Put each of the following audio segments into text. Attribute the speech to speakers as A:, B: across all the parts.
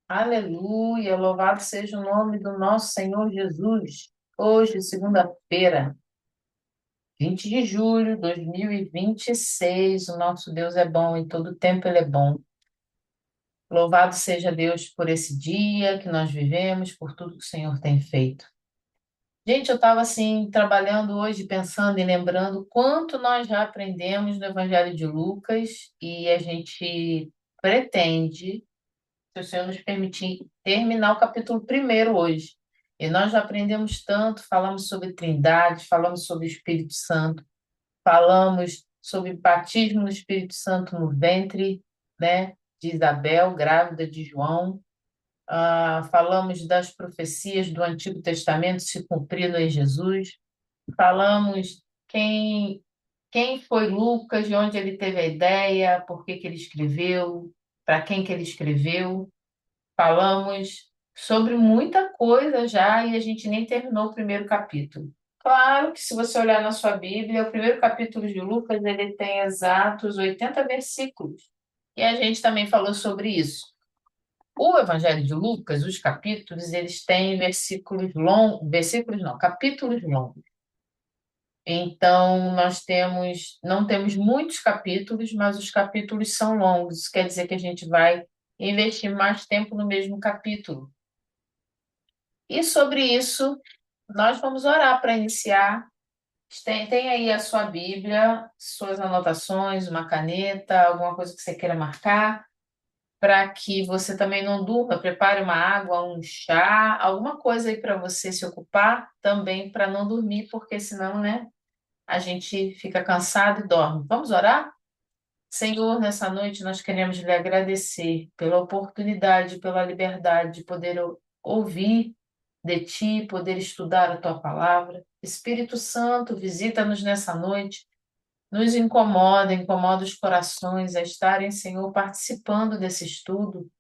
A: Aleluia, louvado seja o nome do nosso Senhor Jesus. Hoje, segunda-feira, 20 de julho de 2026, o nosso Deus é bom e todo tempo ele é bom. Louvado seja Deus por esse dia que nós vivemos, por tudo que o Senhor tem feito. Gente, eu estava assim, trabalhando hoje, pensando e lembrando quanto nós já aprendemos no Evangelho de Lucas e a gente pretende, se o Senhor nos permitir, terminar o capítulo primeiro hoje. E nós já aprendemos tanto, falamos sobre Trindade, falamos sobre o Espírito Santo, falamos sobre batismo no Espírito Santo no ventre, né, de Isabel, grávida de João. Falamos das profecias do Antigo Testamento se cumprindo em Jesus. Falamos quem foi Lucas, de onde ele teve a ideia, por que que ele escreveu, para quem que ele escreveu. Falamos sobre muita coisa já e a gente nem terminou o primeiro capítulo. Claro que se você olhar na sua Bíblia, o primeiro capítulo de Lucas, ele tem exatos 80 versículos. E a gente também falou sobre isso. O Evangelho de Lucas, os capítulos, eles têm versículos não, capítulos longos. Então, não temos muitos capítulos, mas os capítulos são longos. Isso quer dizer que a gente vai investir mais tempo no mesmo capítulo. E sobre isso, nós vamos orar para iniciar. Tem aí a sua Bíblia, suas anotações, uma caneta, alguma coisa que você queira marcar, para que você também não durma. Prepare uma água, um chá, alguma coisa aí para você se ocupar também para não dormir, porque senão, né, a gente fica cansado e dorme. Vamos orar? Senhor, nessa noite nós queremos lhe agradecer pela oportunidade, pela liberdade de poder ouvir de ti, poder estudar a tua palavra. Espírito Santo, visita-nos nessa noite, nos incomoda os corações a estarem, Senhor, participando desse estudo,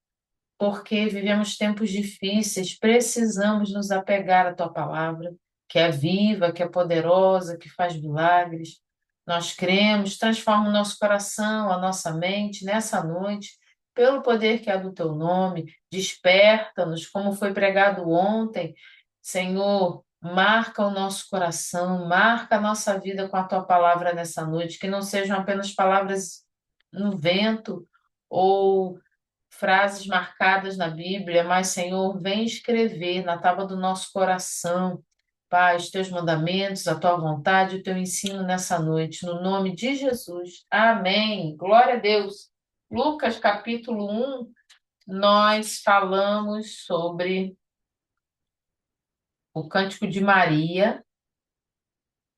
A: porque vivemos tempos difíceis, precisamos nos apegar à tua palavra, que é viva, que é poderosa, que faz milagres. Nós cremos, transforma o nosso coração, a nossa mente nessa noite, pelo poder que é do teu nome, desperta-nos, como foi pregado ontem. Senhor, marca o nosso coração, marca a nossa vida com a tua palavra nessa noite, que não sejam apenas palavras no vento ou frases marcadas na Bíblia, mas, Senhor, vem escrever na tábua do nosso coração, Pai, os teus mandamentos, a tua vontade, o teu ensino nessa noite, no nome de Jesus. Amém. Glória a Deus. Lucas capítulo 1, nós falamos sobre o Cântico de Maria.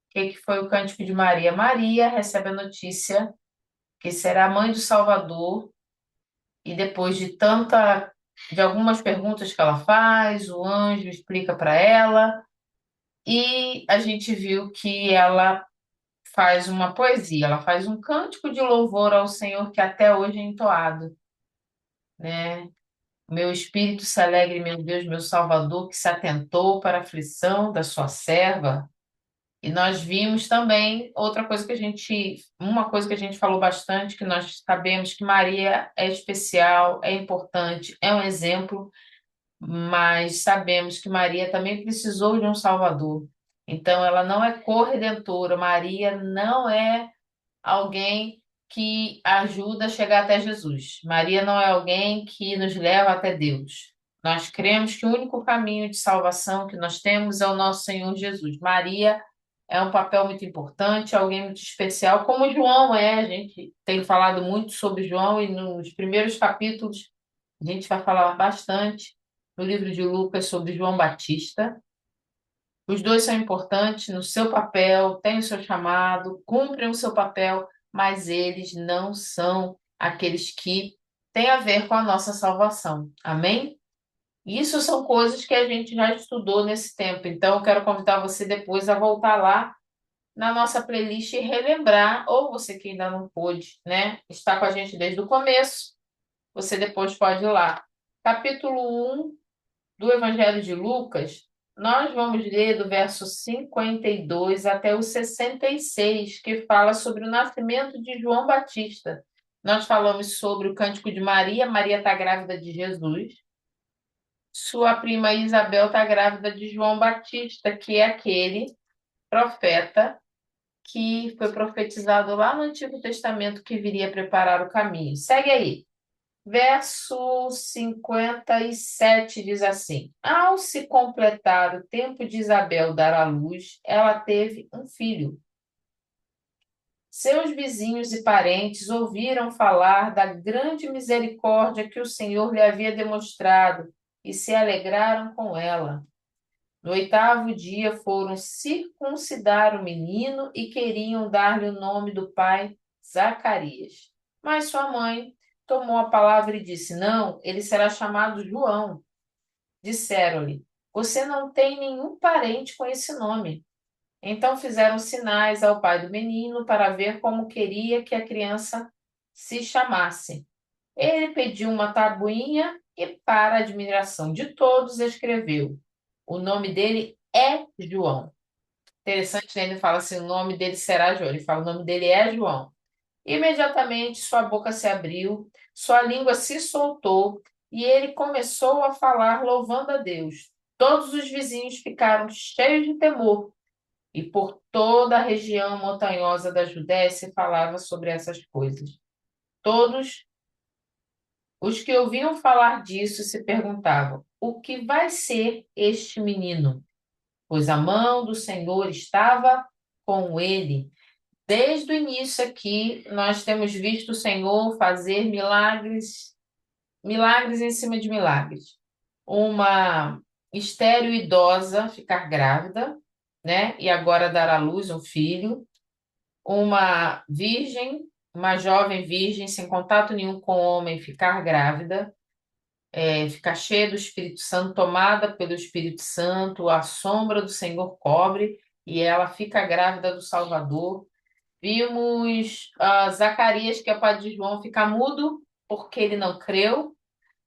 A: O que que foi o Cântico de Maria? Maria recebe a notícia que será a mãe do Salvador. E depois de algumas perguntas que ela faz, o anjo explica para ela, e a gente viu que ela faz uma poesia, ela faz um cântico de louvor ao Senhor que até hoje é entoado, né? Meu espírito se alegre, meu Deus, meu Salvador, que se atentou para a aflição da sua serva. E nós vimos também uma coisa que a gente falou bastante, que nós sabemos que Maria é especial, é importante, é um exemplo, mas sabemos que Maria também precisou de um Salvador. Então, ela não é corredentora, Maria não é alguém que ajuda a chegar até Jesus. Maria não é alguém que nos leva até Deus. Nós cremos que o único caminho de salvação que nós temos é o nosso Senhor Jesus. Maria é um papel muito importante, alguém muito especial, como João é. A gente tem falado muito sobre João e nos primeiros capítulos a gente vai falar bastante no livro de Lucas sobre João Batista. Os dois são importantes no seu papel, têm o seu chamado, cumprem o seu papel, mas eles não são aqueles que têm a ver com a nossa salvação. Amém? Isso são coisas que a gente já estudou nesse tempo. Então, eu quero convidar você depois a voltar lá na nossa playlist e relembrar, ou você que ainda não pôde, né, estar com a gente desde o começo, você depois pode ir lá. Capítulo 1 do Evangelho de Lucas, nós vamos ler do verso 52 até o 66, que fala sobre o nascimento de João Batista. Nós falamos sobre o cântico de Maria, Maria está grávida de Jesus. Sua prima Isabel está grávida de João Batista, que é aquele profeta que foi profetizado lá no Antigo Testamento que viria preparar o caminho. Segue aí. Verso 57 diz assim: Ao se completar o tempo de Isabel dar à luz, ela teve um filho. Seus vizinhos e parentes ouviram falar da grande misericórdia que o Senhor lhe havia demonstrado e se alegraram com ela. No oitavo dia foram circuncidar o menino e queriam dar-lhe o nome do pai, Zacarias. Mas sua mãe tomou a palavra e disse: Não, ele será chamado João. Disseram-lhe: Você não tem nenhum parente com esse nome. Então fizeram sinais ao pai do menino para ver como queria que a criança se chamasse. Ele pediu uma tabuinha e, para a admiração de todos, escreveu: O nome dele é João. Interessante, né? Ele fala assim: o nome dele será João. Ele fala: o nome dele é João. Imediatamente sua boca se abriu, sua língua se soltou e ele começou a falar, louvando a Deus. Todos os vizinhos ficaram cheios de temor e por toda a região montanhosa da Judéia se falava sobre essas coisas. Todos os que ouviam falar disso se perguntavam: o que vai ser este menino? Pois a mão do Senhor estava com ele. Desde o início aqui, nós temos visto o Senhor fazer milagres, milagres em cima de milagres. Uma estéril idosa ficar grávida, né? E agora dar à luz um filho. Uma virgem, uma jovem virgem, sem contato nenhum com o homem, ficar grávida, ficar cheia do Espírito Santo, tomada pelo Espírito Santo, a sombra do Senhor cobre e ela fica grávida do Salvador. Vimos Zacarias, que é o pai de João, ficar mudo porque ele não creu,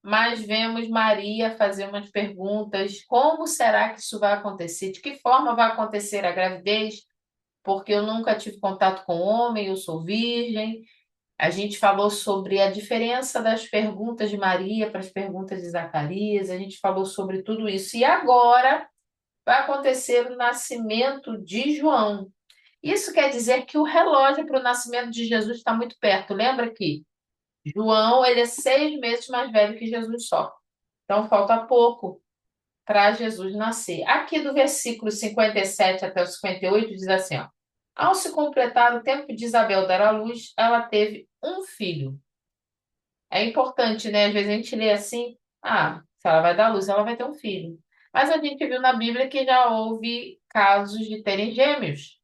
A: mas vemos Maria fazer umas perguntas: como será que isso vai acontecer? De que forma vai acontecer a gravidez? Porque eu nunca tive contato com homem, eu sou virgem. A gente falou sobre a diferença das perguntas de Maria para as perguntas de Zacarias, a gente falou sobre tudo isso. E agora vai acontecer o nascimento de João. Isso quer dizer que o relógio para o nascimento de Jesus está muito perto. Lembra que João, ele é 6 meses mais velho que Jesus só. Então falta pouco para Jesus nascer. Aqui do versículo 57 até o 58 diz assim, ó: Ao se completar o tempo de Isabel dar à luz, ela teve um filho. É importante, né? Às vezes a gente lê assim, se ela vai dar à luz, ela vai ter um filho. Mas a gente viu na Bíblia que já houve casos de terem gêmeos,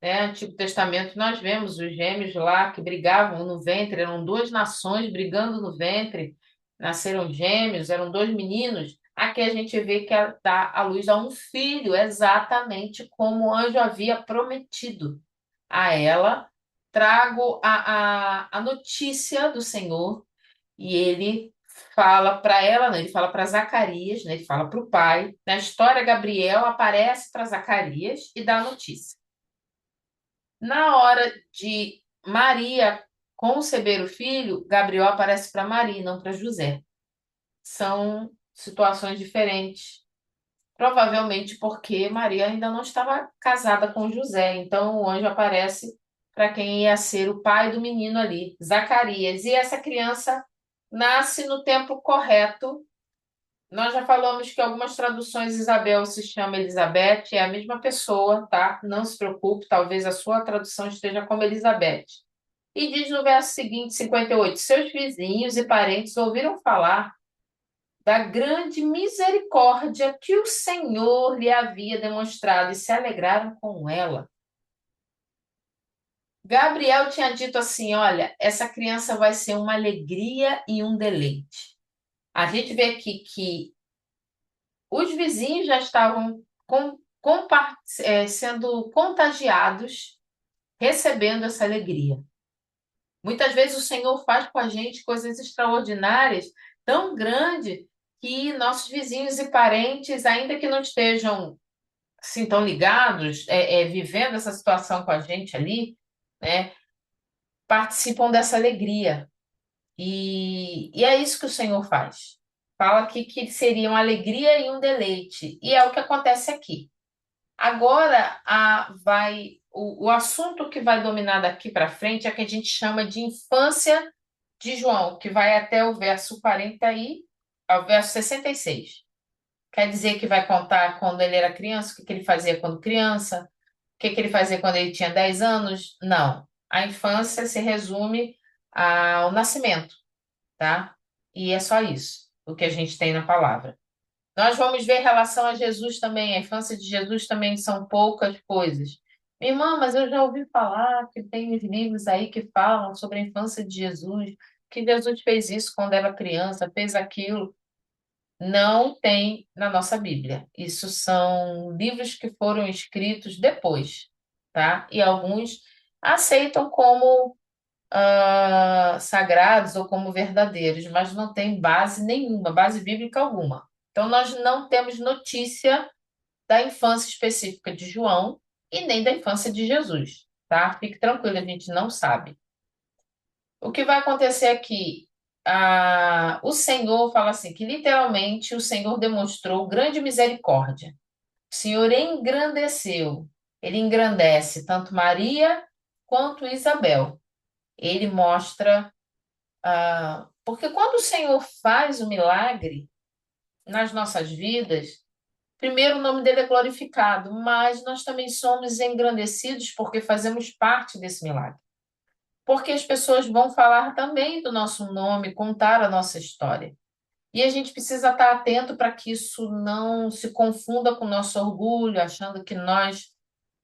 A: né? Antigo Testamento nós vemos os gêmeos lá que brigavam no ventre, eram duas nações brigando no ventre, nasceram gêmeos, eram dois meninos. Aqui a gente vê que ela dá à luz a um filho, exatamente como o anjo havia prometido a ela. Trago a notícia do Senhor e ele fala para ela, né? Ele fala para Zacarias, né? Ele fala para o pai. Na história, Gabriel aparece para Zacarias e dá a notícia. Na hora de Maria conceber o filho, Gabriel aparece para Maria, não para José. São situações diferentes. Provavelmente porque Maria ainda não estava casada com José. Então o anjo aparece para quem ia ser o pai do menino ali, Zacarias. E essa criança nasce no tempo correto. Nós já falamos que algumas traduções Isabel se chama Elizabeth, é a mesma pessoa, tá? Não se preocupe, talvez a sua tradução esteja como Elizabeth. E diz no verso seguinte, 58, seus vizinhos e parentes ouviram falar da grande misericórdia que o Senhor lhe havia demonstrado e se alegraram com ela. Gabriel tinha dito assim: olha, essa criança vai ser uma alegria e um deleite. A gente vê aqui que os vizinhos já estavam sendo contagiados, recebendo essa alegria. Muitas vezes o Senhor faz com a gente coisas extraordinárias, tão grandes, que nossos vizinhos e parentes, ainda que não estejam assim tão ligados, vivendo essa situação com a gente ali, né, participam dessa alegria. E é isso que o Senhor faz. Fala aqui que seria uma alegria e um deleite. E é o que acontece aqui. Agora, o assunto que vai dominar daqui para frente é que a gente chama de infância de João, que vai até o verso 40 e ao verso 66. Quer dizer que vai contar quando ele era criança, o que que ele fazia quando criança, o que que ele fazia quando ele tinha 10 anos? Não. A infância se resume ao nascimento, tá? E é só isso, o que a gente tem na palavra. Nós vamos ver em relação a Jesus também, a infância de Jesus também são poucas coisas. Minha irmã, mas eu já ouvi falar que tem os livros aí que falam sobre a infância de Jesus, que Jesus fez isso quando era criança, fez aquilo. Não tem na nossa Bíblia. Isso são livros que foram escritos depois, tá? E alguns aceitam como sagrados ou como verdadeiros, mas não tem base nenhuma, base bíblica alguma. Então, nós não temos notícia da infância específica de João e nem da infância de Jesus, tá? Fique tranquilo, a gente não sabe. O que vai acontecer aqui? O Senhor fala assim, que literalmente o Senhor demonstrou grande misericórdia. O Senhor engrandeceu. Ele engrandece tanto Maria quanto Isabel. Ele mostra. Porque quando o Senhor faz o milagre nas nossas vidas, primeiro o nome dele é glorificado, mas nós também somos engrandecidos porque fazemos parte desse milagre. Porque as pessoas vão falar também do nosso nome, contar a nossa história. E a gente precisa estar atento para que isso não se confunda com o nosso orgulho, achando que nós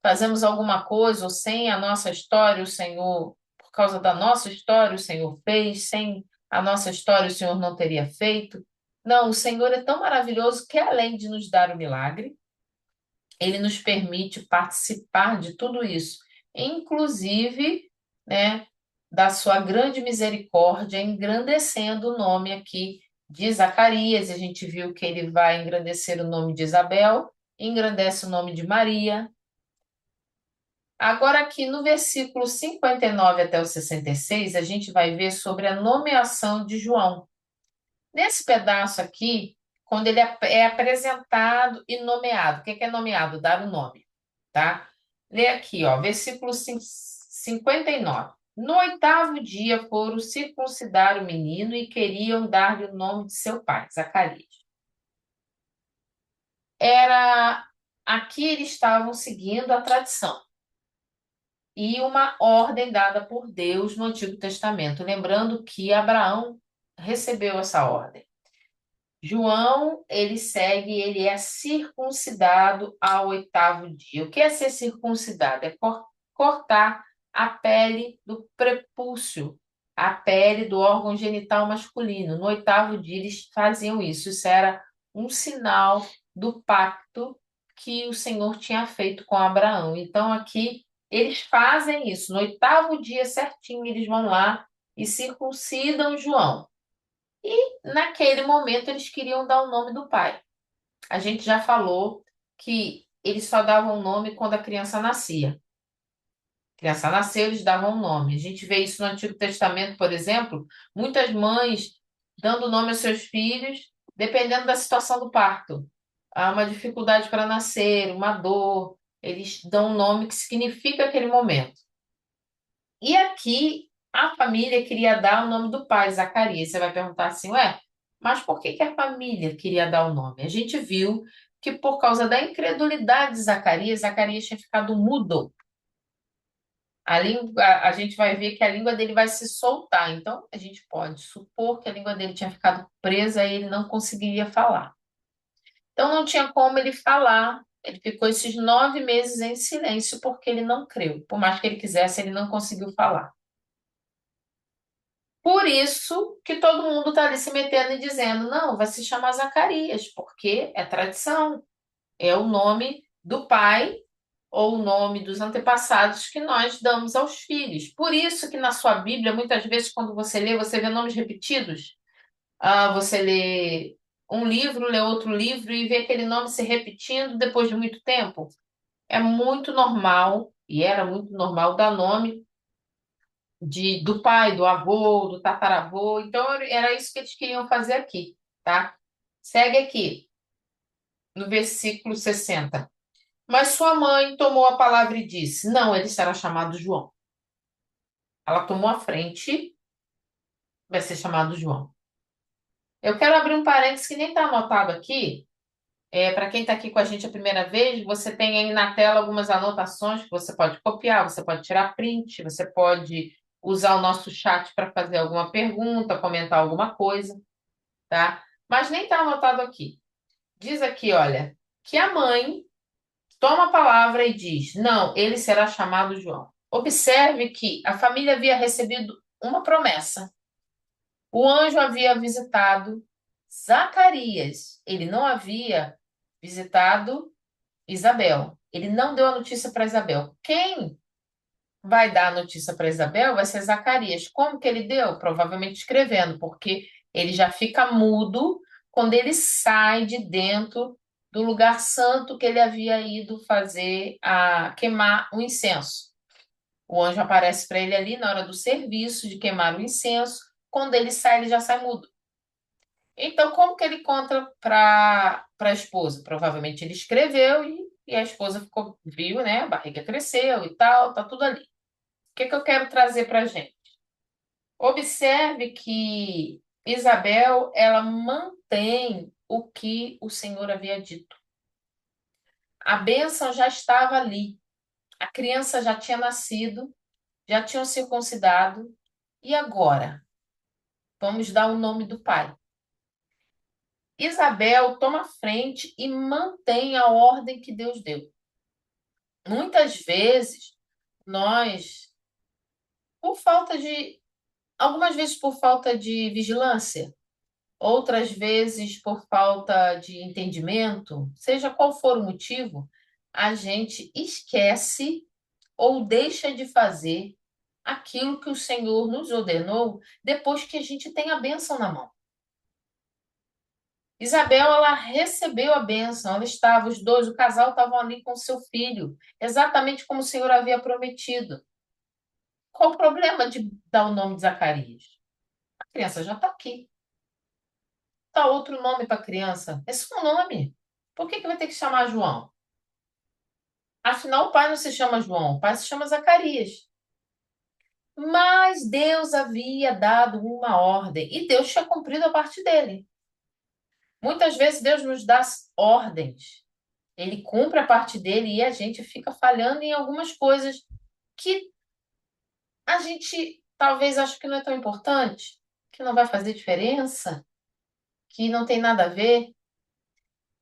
A: fazemos alguma coisa ou sem a nossa história, o Senhor, por causa da nossa história, o Senhor fez, sem a nossa história, o Senhor não teria feito. Não, o Senhor é tão maravilhoso que, além de nos dar o milagre, ele nos permite participar de tudo isso, inclusive, né, da sua grande misericórdia, engrandecendo o nome aqui de Zacarias. A gente viu que ele vai engrandecer o nome de Isabel, engrandece o nome de Maria. Agora, aqui no versículo 59 até o 66, a gente vai ver sobre a nomeação de João. Nesse pedaço aqui, quando ele é apresentado e nomeado, o que é nomeado? Dar o nome, tá? Lê aqui, ó, versículo 59. No oitavo dia foram circuncidar o menino e queriam dar-lhe o nome de seu pai, Zacarias. Era aqui eles estavam seguindo a tradição e uma ordem dada por Deus no Antigo Testamento, lembrando que Abraão recebeu essa ordem. João, ele segue, ele é circuncidado ao oitavo dia. O que é ser circuncidado? É cortar a pele do prepúcio, a pele do órgão genital masculino. No oitavo dia eles faziam isso. Isso era um sinal do pacto que o Senhor tinha feito com Abraão. Então aqui eles fazem isso. No oitavo dia certinho eles vão lá e circuncidam João. Naquele momento, eles queriam dar o nome do pai. A gente já falou que eles só davam o nome quando a criança nascia. A criança nasceu, eles davam o nome. A gente vê isso no Antigo Testamento, por exemplo, muitas mães dando nome aos seus filhos, dependendo da situação do parto. Há uma dificuldade para nascer, uma dor, eles dão um nome que significa aquele momento. E aqui a família queria dar o nome do pai, Zacarias. Você vai perguntar assim, ué, mas por que que a família queria dar o nome? A gente viu que por causa da incredulidade de Zacarias, Zacarias tinha ficado mudo. A gente vai ver que a língua dele vai se soltar. Então, a gente pode supor que a língua dele tinha ficado presa e ele não conseguiria falar. Então, não tinha como ele falar. Ele ficou esses 9 meses em silêncio porque ele não creu. Por mais que ele quisesse, ele não conseguiu falar. Por isso que todo mundo está ali se metendo e dizendo, não, vai se chamar Zacarias, porque é tradição, é o nome do pai ou o nome dos antepassados que nós damos aos filhos. Por isso que na sua Bíblia, muitas vezes, quando você lê, você vê nomes repetidos. Você lê um livro, lê outro livro e vê aquele nome se repetindo depois de muito tempo. É muito normal, e era muito normal, dar nome do pai, do avô, do tataravô. Então, era isso que eles queriam fazer aqui, tá? Segue aqui, no versículo 60. Mas sua mãe tomou a palavra e disse: Não, ele será chamado João. Ela tomou a frente, vai ser chamado João. Eu quero abrir um parênteses que nem está anotado aqui. Para quem está aqui com a gente a primeira vez, você tem aí na tela algumas anotações que você pode copiar, você pode tirar print, você pode usar o nosso chat para fazer alguma pergunta, comentar alguma coisa, tá? Mas nem está anotado aqui. Diz aqui, olha, que a mãe toma a palavra e diz: Não, ele será chamado João. Observe que a família havia recebido uma promessa. O anjo havia visitado Zacarias. Ele não havia visitado Isabel. Ele não deu a notícia para Isabel. Quem vai dar a notícia para Isabel vai ser Zacarias. Como que ele deu? Provavelmente escrevendo, porque ele já fica mudo quando ele sai de dentro do lugar santo que ele havia ido fazer a queimar o incenso. O anjo aparece para ele ali na hora do serviço de queimar o incenso. Quando ele sai, ele já sai mudo. Então, como que ele conta para a esposa? Provavelmente ele escreveu e a esposa ficou, viu, né? A barriga cresceu e tal, tá tudo ali. O que que eu quero trazer para a gente? Observe que Isabel, ela mantém o que o Senhor havia dito. A bênção já estava ali. A criança já tinha nascido, já tinham circuncidado. E agora? Vamos dar o nome do pai. Isabel toma frente e mantém a ordem que Deus deu. Muitas vezes, nós, por falta de, algumas vezes por falta de vigilância, outras vezes por falta de entendimento, seja qual for o motivo, a gente esquece ou deixa de fazer aquilo que o Senhor nos ordenou depois que a gente tem a bênção na mão. Isabel, ela recebeu a bênção, ela estava, os dois, o casal estavam ali com seu filho, exatamente como o Senhor havia prometido. Qual o problema de dar o nome de Zacarias? A criança já está aqui. Dá outro nome para a criança. É só um nome. Por que que vai ter que chamar João? Afinal, o pai não se chama João, o pai se chama Zacarias. Mas Deus havia dado uma ordem e Deus tinha cumprido a parte dele. Muitas vezes Deus nos dá ordens. Ele cumpre a parte dele e a gente fica falhando em algumas coisas que a gente talvez ache que não é tão importante, que não vai fazer diferença, que não tem nada a ver.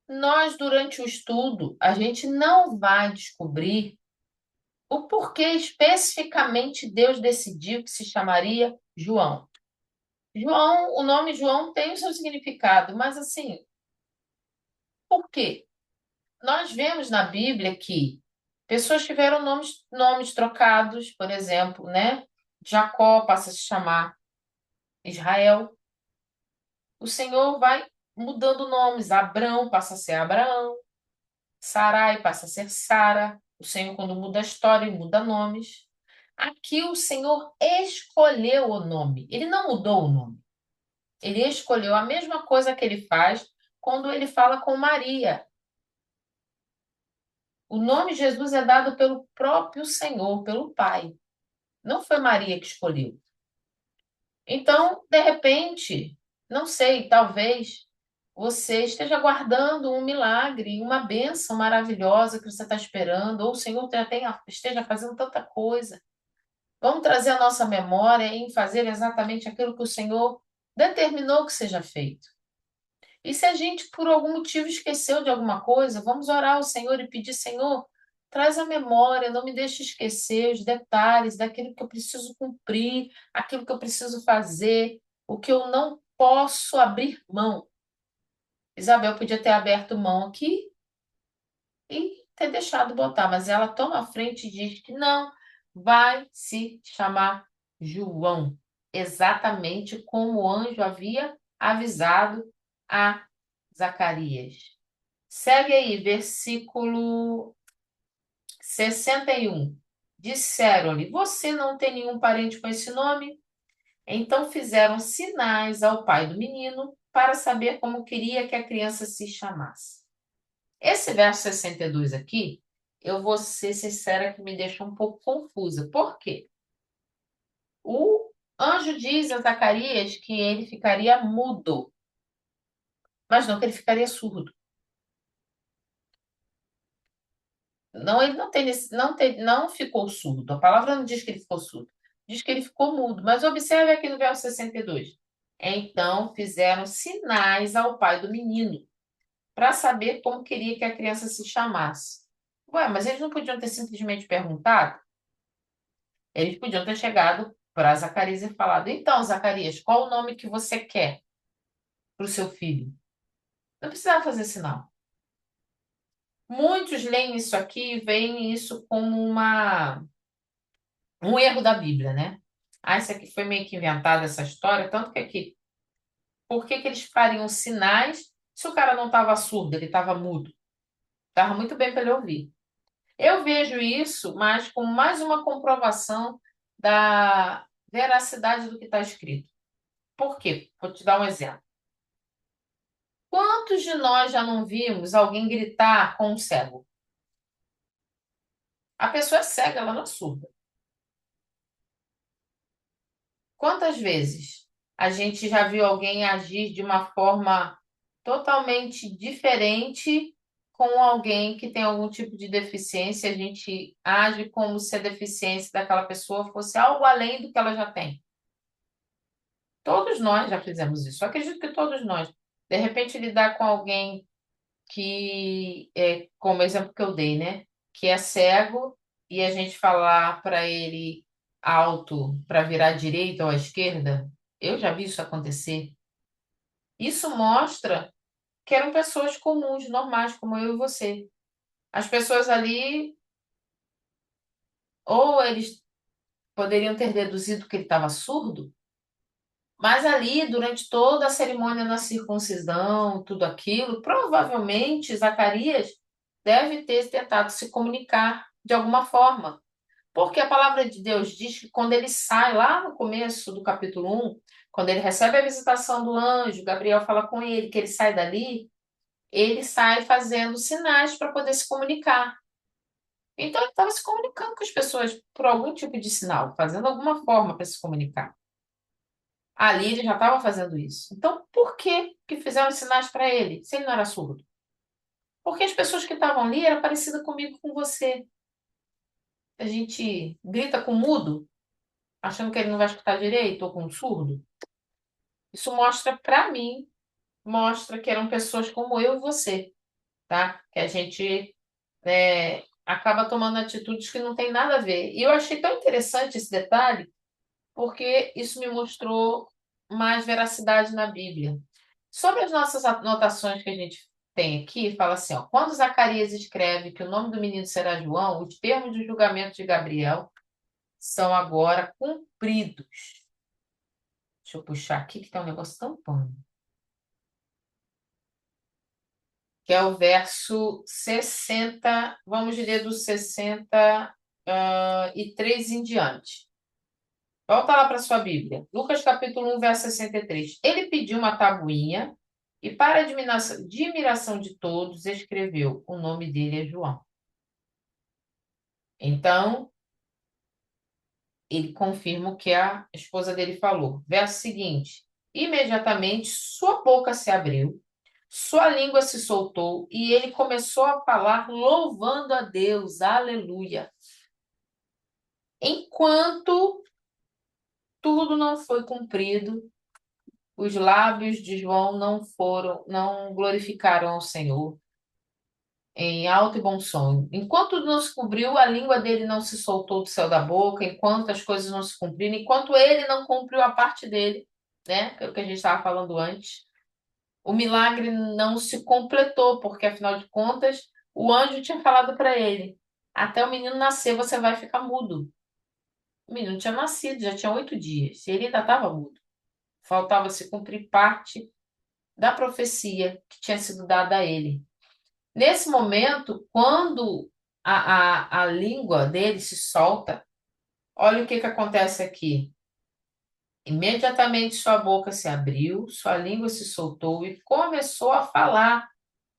A: Nós, durante o estudo, a gente não vai descobrir o porquê especificamente Deus decidiu que se chamaria João. João, o nome João tem o seu significado, mas assim, por quê? Nós vemos na Bíblia que pessoas tiveram nomes trocados, por exemplo, né? Jacó passa a se chamar Israel. O Senhor vai mudando nomes. Abrão passa a ser Abraão. Sarai passa a ser Sara. O Senhor, quando muda a história, ele muda nomes. Aqui o Senhor escolheu o nome. Ele não mudou o nome. Ele escolheu a mesma coisa que ele faz quando ele fala com Maria. O nome Jesus é dado pelo próprio Senhor, pelo Pai. Não foi Maria que escolheu. Então, de repente, não sei, talvez você esteja aguardando um milagre, uma bênção maravilhosa que você está esperando, ou o Senhor esteja fazendo tanta coisa. Vamos trazer a nossa memória em fazer exatamente aquilo que o Senhor determinou que seja feito. E se a gente, por algum motivo, esqueceu de alguma coisa, vamos orar ao Senhor e pedir: Senhor, traz a memória, não me deixe esquecer os detalhes daquilo que eu preciso cumprir, aquilo que eu preciso fazer, o que eu não posso abrir mão. Isabel podia ter aberto mão aqui e ter deixado botar, mas ela toma a frente e diz que não, vai se chamar João, exatamente como o anjo havia avisado a Zacarias. Segue aí, versículo 61. Disseram-lhe: Você não tem nenhum parente com esse nome? Então fizeram sinais ao pai do menino para saber como queria que a criança se chamasse. Esse verso 62 aqui, eu vou ser sincera que me deixa um pouco confusa. Por quê? O anjo diz a Zacarias que ele ficaria mudo, mas não que ele ficaria surdo. Não, ele não ficou surdo. A palavra não diz que ele ficou surdo. Diz que ele ficou mudo. Mas observe aqui no verso 62. Então fizeram sinais ao pai do menino para saber como queria que a criança se chamasse. Ué, mas eles não podiam ter simplesmente perguntado? Eles podiam ter chegado para Zacarias e falado: Então, Zacarias, qual o nome que você quer para o seu filho? Não precisava fazer sinal. Muitos leem isso aqui e veem isso como um erro da Bíblia, né? Ah, isso aqui foi meio que inventada essa história, tanto que aqui, por que que eles fariam sinais se o cara não estava surdo, ele estava mudo? Estava muito bem para ele ouvir. Eu vejo isso, mas como mais uma comprovação da veracidade do que está escrito. Por quê? Vou te dar um exemplo. Quantos de nós já não vimos alguém gritar com um cego? A pessoa é cega, ela não é surda. Quantas vezes a gente já viu alguém agir de uma forma totalmente diferente com alguém que tem algum tipo de deficiência? A gente age como se a deficiência daquela pessoa fosse algo além do que ela já tem. Todos nós já fizemos isso. Eu acredito que todos nós. De repente, lidar com alguém que, como exemplo que eu dei, né? Que é cego e a gente falar para ele alto para virar à direita ou à esquerda, eu já vi isso acontecer. Isso mostra que eram pessoas comuns, normais, como eu e você. As pessoas ali, ou eles poderiam ter deduzido que ele estava surdo, mas ali, durante toda a cerimônia da circuncisão, tudo aquilo, provavelmente Zacarias deve ter tentado se comunicar de alguma forma. Porque a palavra de Deus diz que quando ele sai, lá no começo do capítulo 1, quando ele recebe a visitação do anjo, Gabriel fala com ele, que ele sai dali, ele sai fazendo sinais para poder se comunicar. Então ele estava se comunicando com as pessoas por algum tipo de sinal, fazendo alguma forma para se comunicar. Ali ele já estava fazendo isso. Então, por que que fizeram sinais para ele, se ele não era surdo? Porque as pessoas que estavam ali eram parecidas comigo, com você. A gente grita com mudo, achando que ele não vai escutar direito, ou com surdo. Isso mostra para mim, mostra que eram pessoas como eu e você, tá? Que a gente acaba tomando atitudes que não tem nada a ver. E eu achei tão interessante esse detalhe, porque isso me mostrou mais veracidade na Bíblia. Sobre as nossas anotações que a gente tem aqui, fala assim, ó, quando Zacarias escreve que o nome do menino será João, os termos de julgamento de Gabriel são agora cumpridos. Deixa eu puxar aqui que tem um negócio tampando. Que é o verso 60, vamos ler do 60 e 3 em diante. Volta lá para sua Bíblia. Lucas capítulo 1, verso 63. Ele pediu uma tabuinha e, para admiração de todos, escreveu: o nome dele é João. Então, ele confirma o que a esposa dele falou. Verso seguinte: imediatamente sua boca se abriu, sua língua se soltou e ele começou a falar, louvando a Deus. Aleluia. Enquanto tudo não foi cumprido, os lábios de João não glorificaram ao Senhor em alto e bom som. Enquanto não se cumpriu, a língua dele não se soltou do céu da boca, enquanto as coisas não se cumpriram, enquanto ele não cumpriu a parte dele, né? Que é o que a gente estava falando antes. O milagre não se completou, porque afinal de contas, o anjo tinha falado para ele: até o menino nascer, você vai ficar mudo. O menino tinha nascido, já tinha 8 dias, e ele ainda estava mudo. Faltava se cumprir parte da profecia que tinha sido dada a ele. Nesse momento, quando a língua dele se solta, olha o que que acontece aqui. Imediatamente sua boca se abriu, sua língua se soltou e começou a falar,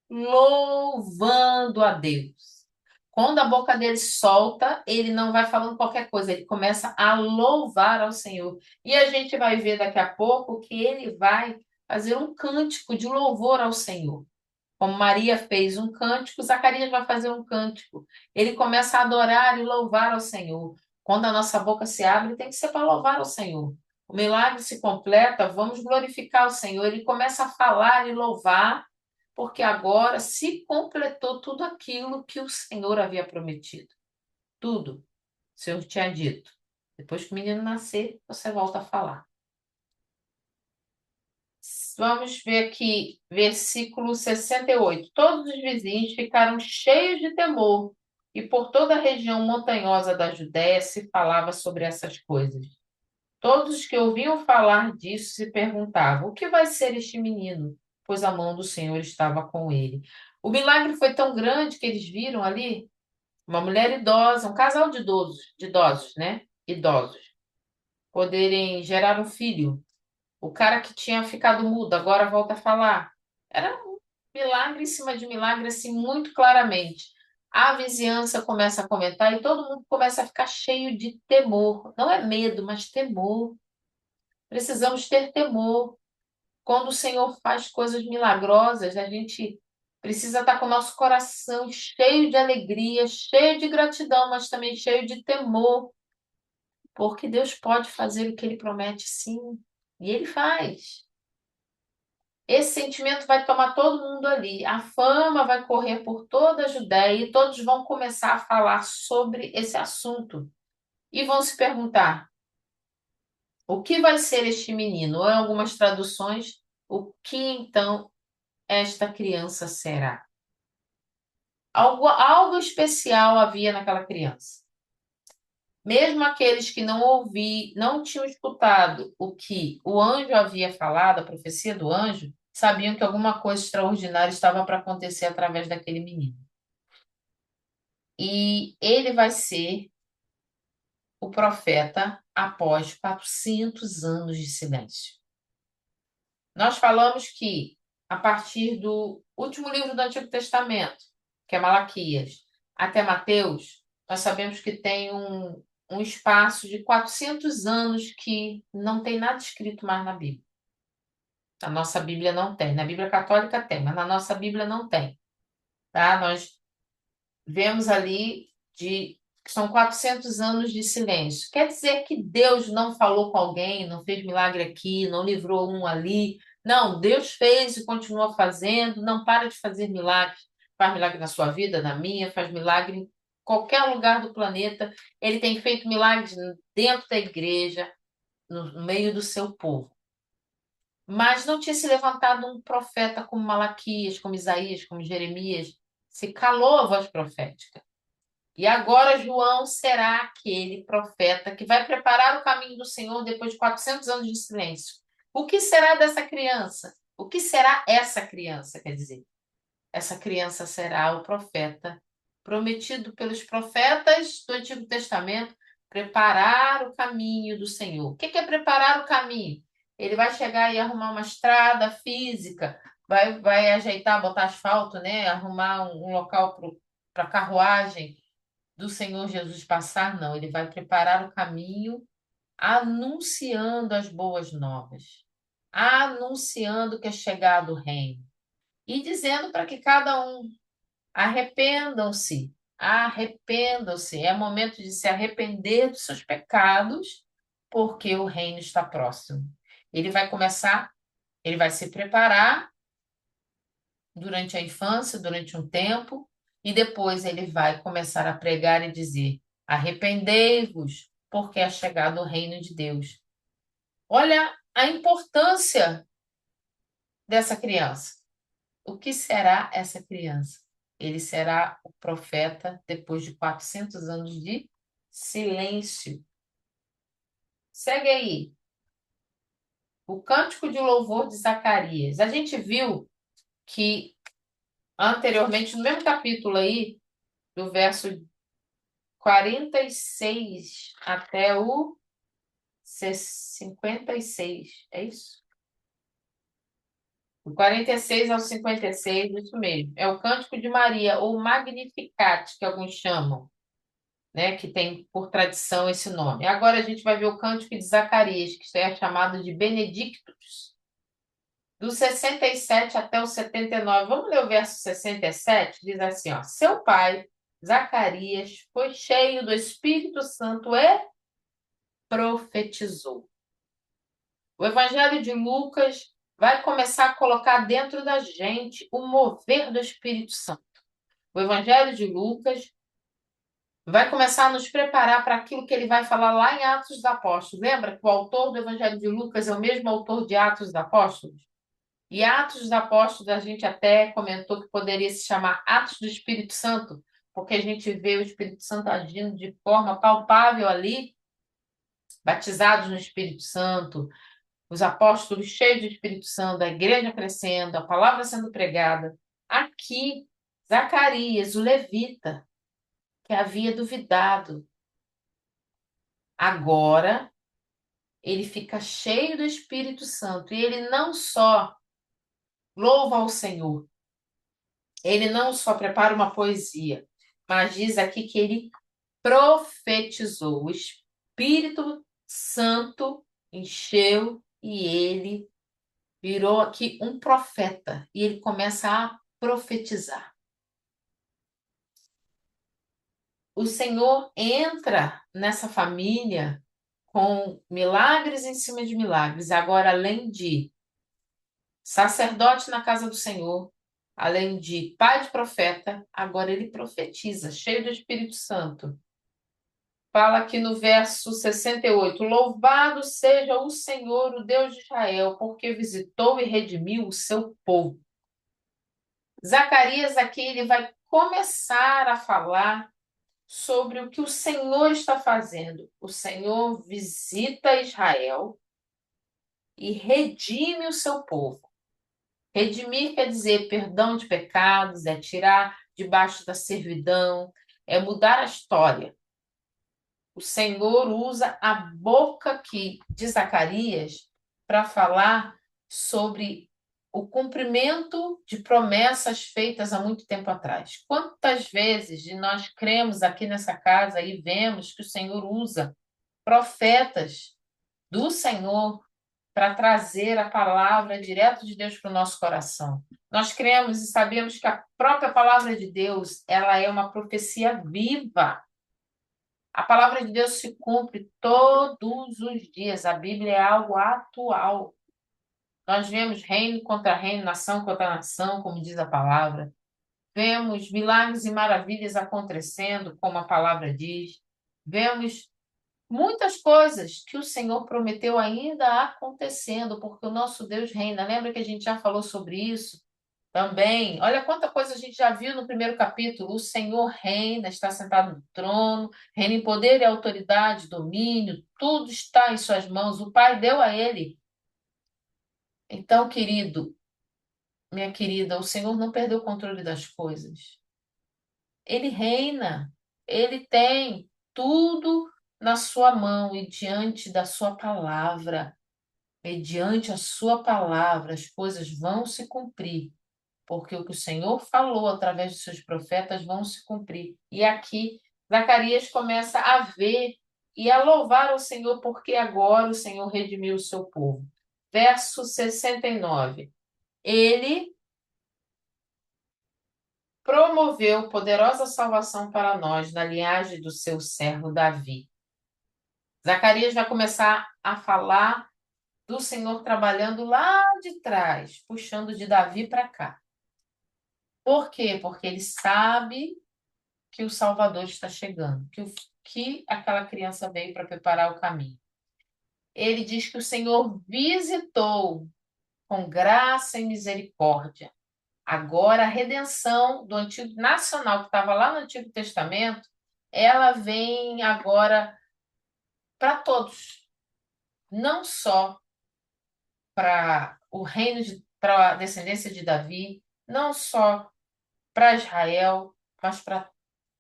A: louvando a Deus. Quando a boca dele solta, ele não vai falando qualquer coisa, ele começa a louvar ao Senhor. E a gente vai ver daqui a pouco que ele vai fazer um cântico de louvor ao Senhor. Como Maria fez um cântico, Zacarias vai fazer um cântico. Ele começa a adorar e louvar ao Senhor. Quando a nossa boca se abre, tem que ser para louvar ao Senhor. O milagre se completa, vamos glorificar o Senhor. Ele começa a falar e louvar, porque agora se completou tudo aquilo que o Senhor havia prometido. Tudo. O Senhor tinha dito. Depois que o menino nascer, você volta a falar. Vamos ver aqui, versículo 68. Todos os vizinhos ficaram cheios de temor, e por toda a região montanhosa da Judéia se falava sobre essas coisas. Todos os que ouviam falar disso se perguntavam: o que vai ser este menino? Pois a mão do Senhor estava com ele. O milagre foi tão grande que eles viram ali uma mulher idosa, um casal de idosos, né? Idosos, poderem gerar um filho. O cara que tinha ficado mudo agora volta a falar. Era um milagre em cima de milagre, assim, muito claramente. A vizinhança começa a comentar e todo mundo começa a ficar cheio de temor. Não é medo, mas temor. Precisamos ter temor. Quando o Senhor faz coisas milagrosas, a gente precisa estar com o nosso coração cheio de alegria, cheio de gratidão, mas também cheio de temor, porque Deus pode fazer o que Ele promete, sim, e Ele faz. Esse sentimento vai tomar todo mundo ali. A fama vai correr por toda a Judéia e todos vão começar a falar sobre esse assunto. E vão se perguntar: o que vai ser este menino? Ou em algumas traduções, o que então esta criança será? Algo especial havia naquela criança. Mesmo aqueles que não tinham escutado o que o anjo havia falado, a profecia do anjo, sabiam que alguma coisa extraordinária estava para acontecer através daquele menino. E ele vai ser o profeta após 400 anos de silêncio. Nós falamos que, a partir do último livro do Antigo Testamento, que é Malaquias, até Mateus, nós sabemos que tem um espaço de 400 anos que não tem nada escrito mais na Bíblia. Na nossa Bíblia não tem. Na Bíblia Católica tem, mas na nossa Bíblia não tem. Tá? Nós vemos ali que são 400 anos de silêncio. Quer dizer que Deus não falou com alguém, não fez milagre aqui, não livrou um ali. Não, Deus fez e continua fazendo, não para de fazer milagres. Faz milagre na sua vida, na minha, faz milagre em qualquer lugar do planeta. Ele tem feito milagres dentro da igreja, no meio do seu povo. Mas não tinha se levantado um profeta como Malaquias, como Isaías, como Jeremias. Se calou a voz profética. E agora João será aquele profeta que vai preparar o caminho do Senhor depois de 400 anos de silêncio. O que será dessa criança? O que será essa criança, quer dizer? Essa criança será o profeta prometido pelos profetas do Antigo Testamento, preparar o caminho do Senhor. O que é preparar o caminho? Ele vai chegar e arrumar uma estrada física, vai ajeitar, botar asfalto, né? Arrumar um local para carruagem do Senhor Jesus passar, não. Ele vai preparar o caminho anunciando as boas novas, anunciando que é chegado o reino e dizendo para que cada um arrependam-se, arrependam-se. É momento de se arrepender dos seus pecados, porque o reino está próximo. Ele vai começar, ele vai se preparar durante a infância, durante um tempo, e depois ele vai começar a pregar e dizer: arrependei-vos, porque é chegado o reino de Deus. Olha a importância dessa criança. O que será essa criança? Ele será o profeta depois de 400 anos de silêncio. Segue aí. O cântico de louvor de Zacarias. A gente viu que anteriormente, no mesmo capítulo aí, do verso 46 até o 56, é isso? Do 46 ao 56, isso mesmo. É o Cântico de Maria, ou Magnificat, que alguns chamam, né? Que tem por tradição esse nome. Agora a gente vai ver o Cântico de Zacarias, que é chamado de Benedictus, do 67 até o 79. Vamos ler o verso 67? Diz assim, ó: Seu pai, Zacarias, foi cheio do Espírito Santo e profetizou. O Evangelho de Lucas vai começar a colocar dentro da gente o mover do Espírito Santo. O Evangelho de Lucas vai começar a nos preparar para aquilo que ele vai falar lá em Atos dos Apóstolos. Lembra que o autor do Evangelho de Lucas é o mesmo autor de Atos dos Apóstolos? E Atos dos Apóstolos a gente até comentou que poderia se chamar Atos do Espírito Santo, porque a gente vê o Espírito Santo agindo de forma palpável ali, batizados no Espírito Santo, os apóstolos cheios do Espírito Santo, a igreja crescendo, a palavra sendo pregada. Aqui, Zacarias, o levita, que havia duvidado, agora ele fica cheio do Espírito Santo e ele não só louva ao Senhor, ele não só prepara uma poesia, mas diz aqui que ele profetizou. O Espírito Santo encheu e ele virou aqui um profeta e ele começa a profetizar. O Senhor entra nessa família com milagres em cima de milagres. Agora, além de sacerdote na casa do Senhor, além de pai de profeta, agora ele profetiza, cheio do Espírito Santo. Fala aqui no verso 68: Louvado seja o Senhor, o Deus de Israel, porque visitou e redimiu o seu povo. Zacarias aqui ele vai começar a falar sobre o que o Senhor está fazendo. O Senhor visita Israel e redime o seu povo. Redimir quer dizer perdão de pecados, é tirar debaixo da servidão, é mudar a história. O Senhor usa a boca aqui de Zacarias para falar sobre o cumprimento de promessas feitas há muito tempo atrás. Quantas vezes nós cremos aqui nessa casa e vemos que o Senhor usa profetas do Senhor para trazer a palavra direto de Deus para o nosso coração. Nós cremos e sabemos que a própria palavra de Deus, ela é uma profecia viva. A palavra de Deus se cumpre todos os dias. A Bíblia é algo atual. Nós vemos reino contra reino, nação contra nação, como diz a palavra. Vemos milagres e maravilhas acontecendo, como a palavra diz. Vemos muitas coisas que o Senhor prometeu ainda acontecendo, porque o nosso Deus reina. Lembra que a gente já falou sobre isso? Também, olha quanta coisa a gente já viu no primeiro capítulo. O Senhor reina, está sentado no trono, reina em poder e autoridade, domínio, tudo está em suas mãos. O Pai deu a ele. Então, querido, minha querida, o Senhor não perdeu o controle das coisas. Ele reina, ele tem tudo na sua mão e diante da sua palavra, mediante a sua palavra, as coisas vão se cumprir, porque o que o Senhor falou através dos seus profetas vão se cumprir. E aqui, Zacarias começa a ver e a louvar ao Senhor, porque agora o Senhor redimiu o seu povo. Verso 69. Ele promoveu poderosa salvação para nós na linhagem do seu servo Davi. Zacarias vai começar a falar do Senhor trabalhando lá de trás, puxando de Davi para cá. Por quê? Porque ele sabe que o Salvador está chegando, que aquela criança veio para preparar o caminho. Ele diz que o Senhor visitou com graça e misericórdia. Agora, a redenção do antigo nacional, que estava lá no Antigo Testamento, ela vem agora para todos, não só para o reino, para a descendência de Davi, não só para Israel, mas para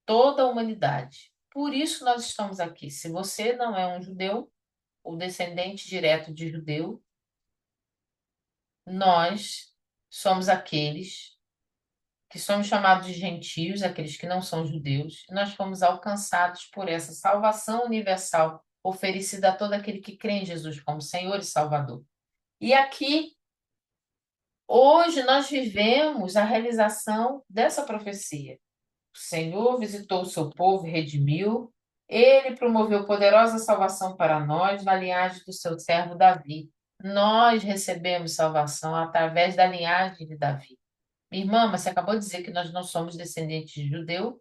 A: toda a humanidade. Por isso nós estamos aqui. Se você não é um judeu, o descendente direto de judeu, nós somos aqueles que somos chamados de gentios, aqueles que não são judeus, e nós fomos alcançados por essa salvação universal oferecida a todo aquele que crê em Jesus como Senhor e Salvador. E aqui, hoje, nós vivemos a realização dessa profecia. O Senhor visitou o seu povo e redimiu. Ele promoveu poderosa salvação para nós na linhagem do seu servo Davi. Nós recebemos salvação através da linhagem de Davi. Minha irmã, mas você acabou de dizer que nós não somos descendentes de judeu,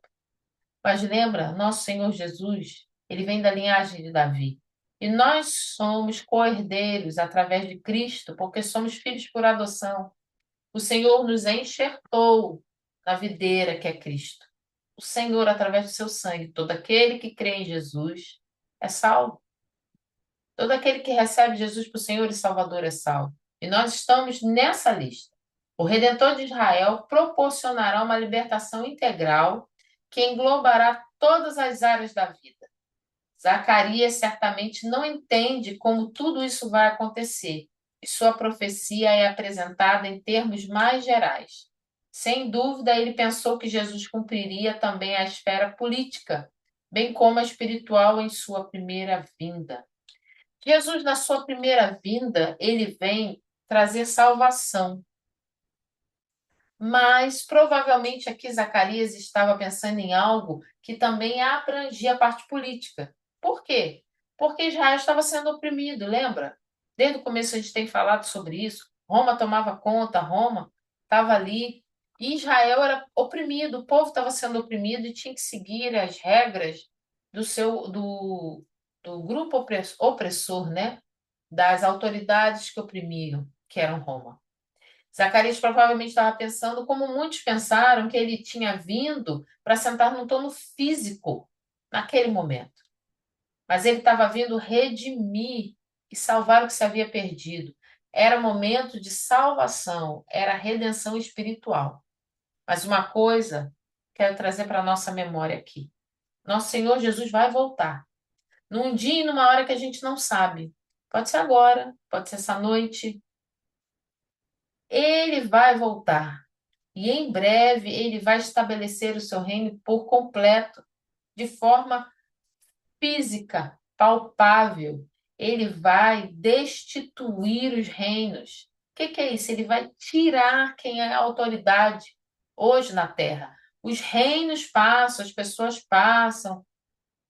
A: mas lembra, nosso Senhor Jesus, ele vem da linhagem de Davi. E nós somos co-herdeiros através de Cristo, porque somos filhos por adoção. O Senhor nos enxertou na videira que é Cristo. O Senhor, através do seu sangue, todo aquele que crê em Jesus é salvo. Todo aquele que recebe Jesus por Senhor e Salvador é salvo. E nós estamos nessa lista. O Redentor de Israel proporcionará uma libertação integral que englobará todas as áreas da vida. Zacarias certamente não entende como tudo isso vai acontecer, e sua profecia é apresentada em termos mais gerais. Sem dúvida, ele pensou que Jesus cumpriria também a esfera política, bem como a espiritual em sua primeira vinda. Jesus, na sua primeira vinda, ele vem trazer salvação. Mas provavelmente aqui Zacarias estava pensando em algo que também abrangia a parte política. Por quê? Porque Israel estava sendo oprimido, lembra? Desde o começo a gente tem falado sobre isso. Roma tomava conta, Roma estava ali. E Israel era oprimido, o povo estava sendo oprimido e tinha que seguir as regras do grupo opressor, né? Das autoridades que oprimiam, que eram Roma. Zacarias provavelmente estava pensando, como muitos pensaram, que ele tinha vindo para sentar num trono físico naquele momento. Mas ele estava vindo redimir e salvar o que se havia perdido. Era momento de salvação, era redenção espiritual. Mas uma coisa quero trazer para a nossa memória aqui. Nosso Senhor Jesus vai voltar. Num dia e numa hora que a gente não sabe. Pode ser agora, pode ser essa noite. Ele vai voltar. E em breve ele vai estabelecer o seu reino por completo, de forma física, palpável. Ele vai destituir os reinos. O que é isso? Ele vai tirar quem é a autoridade hoje na terra. Os reinos passam, as pessoas passam.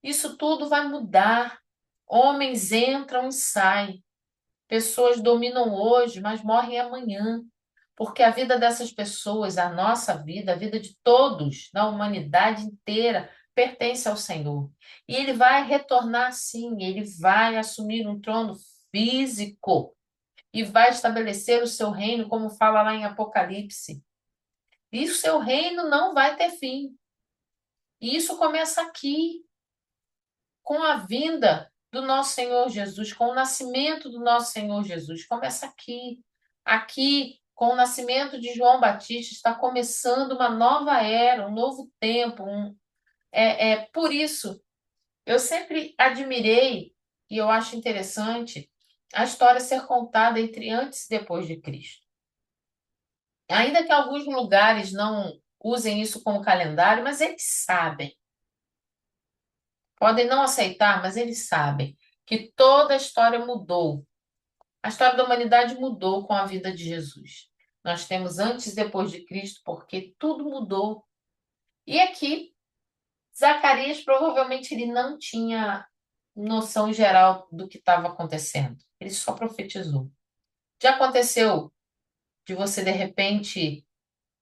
A: Isso tudo vai mudar. Homens entram e saem. Pessoas dominam hoje, mas morrem amanhã. Porque a vida dessas pessoas, a nossa vida, a vida de todos, na humanidade inteira, pertence ao Senhor. E ele vai retornar sim, ele vai assumir um trono físico e vai estabelecer o seu reino, como fala lá em Apocalipse. E o seu reino não vai ter fim. E isso começa aqui, com a vinda do nosso Senhor Jesus, com o nascimento do nosso Senhor Jesus. Começa aqui. Aqui, com o nascimento de João Batista, está começando uma nova era, um novo tempo. Por isso, eu sempre admirei, e eu acho interessante, a história ser contada entre antes e depois de Cristo. Ainda que alguns lugares não usem isso como calendário, mas eles sabem. Podem não aceitar, mas eles sabem que toda a história mudou. A história da humanidade mudou com a vida de Jesus. Nós temos antes e depois de Cristo, porque tudo mudou. E aqui, Zacarias provavelmente ele não tinha noção geral do que estava acontecendo. Ele só profetizou. Já aconteceu de você, de repente,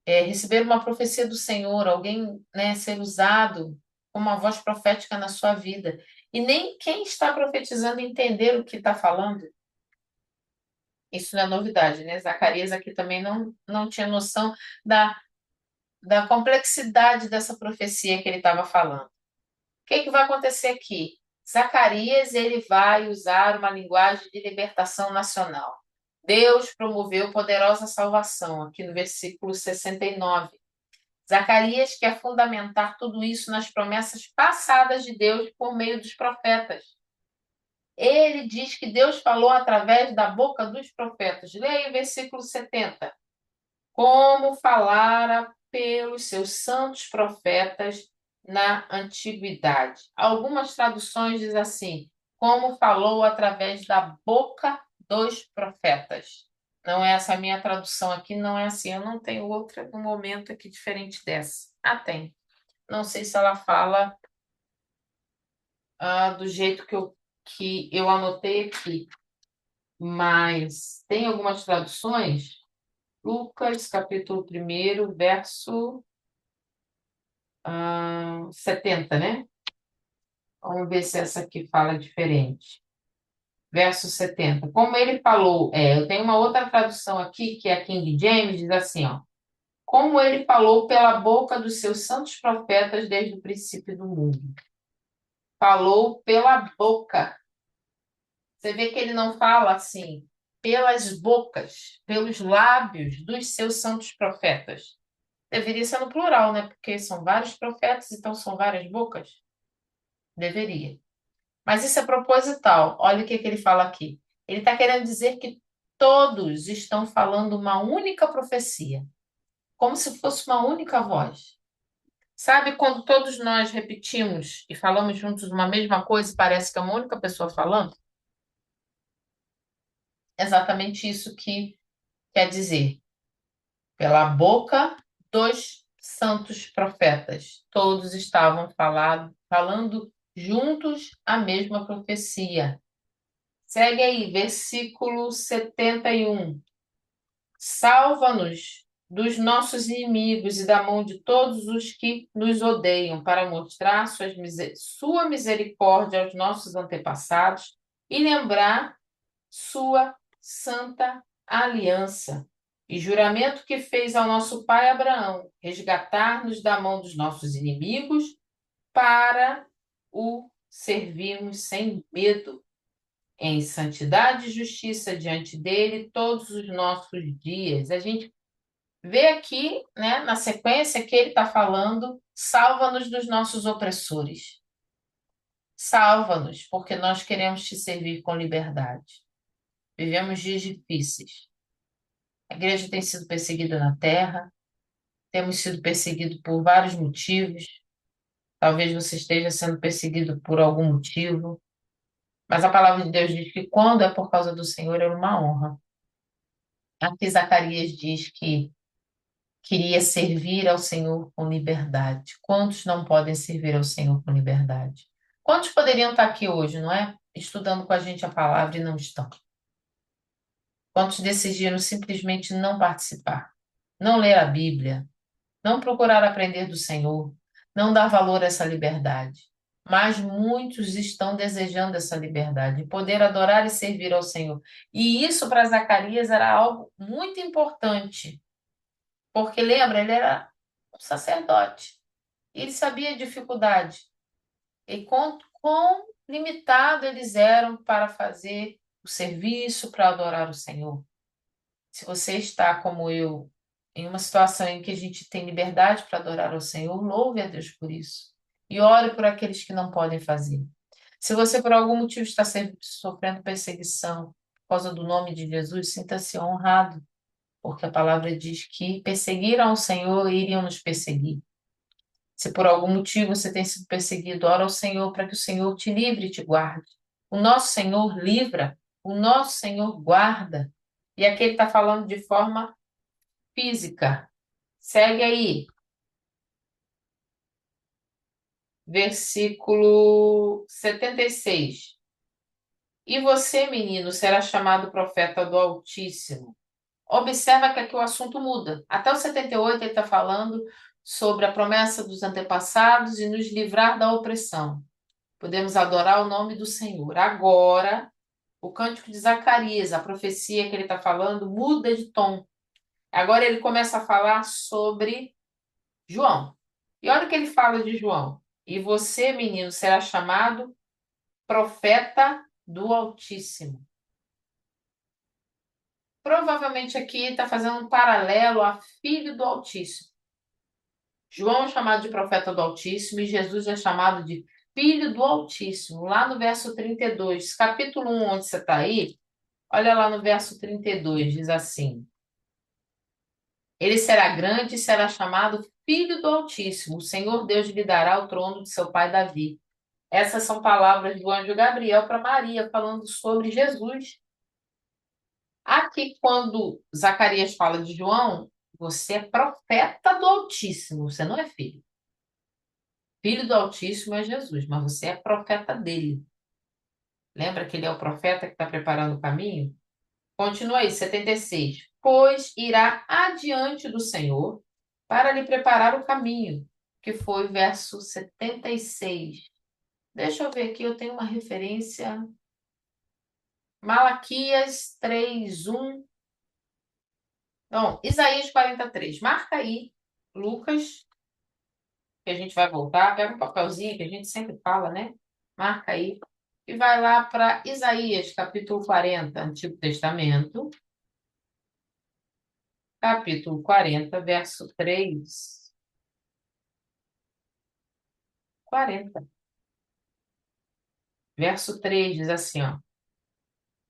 A: receber uma profecia do Senhor, alguém, né, ser usado como uma voz profética na sua vida, e nem quem está profetizando entender o que está falando? Isso não é novidade, né? Zacarias aqui também não tinha noção da complexidade dessa profecia que ele estava falando. O que vai acontecer aqui? Zacarias ele vai usar uma linguagem de libertação nacional. Deus promoveu poderosa salvação, aqui no versículo 69. Zacarias quer fundamentar tudo isso nas promessas passadas de Deus por meio dos profetas. Ele diz que Deus falou através da boca dos profetas. Leia o versículo 70. Como falara pelos seus santos profetas na antiguidade. Algumas traduções dizem assim, como falou através da boca dos profetas. Não é essa a minha tradução aqui, não é assim. Eu não tenho outra no momento aqui diferente dessa. Ah, tem. Não sei se ela fala do jeito que eu anotei aqui, mas tem algumas traduções. Lucas, capítulo 1, verso 70, né? Vamos ver se essa aqui fala diferente. Verso 70. Como ele falou, eu tenho uma outra tradução aqui, que é a King James, diz assim, ó. Como ele falou pela boca dos seus santos profetas desde o princípio do mundo. Falou pela boca. Você vê que ele não fala assim, pelas bocas, pelos lábios dos seus santos profetas. Deveria ser no plural, né? Porque são vários profetas, então são várias bocas. Deveria. Mas isso é proposital. Olha o que ele fala aqui. Ele está querendo dizer que todos estão falando uma única profecia, como se fosse uma única voz. Sabe quando todos nós repetimos e falamos juntos uma mesma coisa e parece que é uma única pessoa falando? Exatamente isso que quer dizer. Pela boca dos santos profetas. Todos estavam falando juntos a mesma profecia. Segue aí, versículo 71. Salva-nos dos nossos inimigos e da mão de todos os que nos odeiam, para mostrar sua misericórdia aos nossos antepassados e lembrar sua santa aliança e juramento que fez ao nosso pai Abraão, resgatar-nos da mão dos nossos inimigos para o servirmos sem medo, em santidade e justiça diante dele todos os nossos dias. A gente vê aqui, né, na sequência que ele está falando, salva-nos dos nossos opressores. Salva-nos, porque nós queremos te servir com liberdade. Vivemos dias difíceis. A igreja tem sido perseguida na terra, temos sido perseguidos por vários motivos. Talvez você esteja sendo perseguido por algum motivo, mas a palavra de Deus diz que quando é por causa do Senhor é uma honra. Aqui Zacarias diz que queria servir ao Senhor com liberdade. Quantos não podem servir ao Senhor com liberdade? Quantos poderiam estar aqui hoje, não é? Estudando com a gente a palavra e não estão? Quantos decidiram simplesmente não participar, não ler a Bíblia, não procurar aprender do Senhor, não dar valor a essa liberdade? Mas muitos estão desejando essa liberdade, poder adorar e servir ao Senhor. E isso para Zacarias era algo muito importante. Porque lembra, ele era um sacerdote. Ele sabia a dificuldade. E quão limitado eles eram para fazer o serviço, para adorar o Senhor. Se você está, como eu, em uma situação em que a gente tem liberdade para adorar ao Senhor, louve a Deus por isso. E ore por aqueles que não podem fazer. Se você, por algum motivo, está sofrendo perseguição por causa do nome de Jesus, sinta-se honrado, porque a palavra diz que perseguiram o Senhor e iriam nos perseguir. Se por algum motivo você tem sido perseguido, ora ao Senhor para que o Senhor te livre e te guarde. O nosso Senhor livra, o nosso Senhor guarda. E aqui ele está falando de forma física. Segue aí. Versículo 76. E você, menino, será chamado profeta do Altíssimo. Observa que aqui o assunto muda. Até o 78 ele está falando sobre a promessa dos antepassados e nos livrar da opressão. Podemos adorar o nome do Senhor. Agora, o cântico de Zacarias, a profecia que ele está falando, muda de tom. Agora ele começa a falar sobre João. E olha o que ele fala de João. E você, menino, será chamado profeta do Altíssimo. Provavelmente aqui está fazendo um paralelo a filho do Altíssimo. João é chamado de profeta do Altíssimo e Jesus é chamado de Filho do Altíssimo, lá no verso 32, capítulo 1, onde você está aí, olha lá no verso 32, diz assim: Ele será grande e será chamado Filho do Altíssimo. O Senhor Deus lhe dará o trono de seu pai Davi. Essas são palavras do anjo Gabriel para Maria, falando sobre Jesus. Aqui, quando Zacarias fala de João, você é profeta do Altíssimo, você não é filho. Filho do Altíssimo é Jesus, mas você é profeta dele. Lembra que ele é o profeta que está preparando o caminho? Continua aí, 76. Pois irá adiante do Senhor para lhe preparar o caminho, que foi verso 76. Deixa eu ver aqui, eu tenho uma referência. Malaquias 3:1. Não, Isaías 43. Marca aí, Lucas, que a gente vai voltar. Pega um papelzinho que a gente sempre fala, né? Marca aí. E vai lá para Isaías, capítulo 40, Antigo Testamento. Capítulo 40, verso 3. 40. Verso 3 diz assim, ó.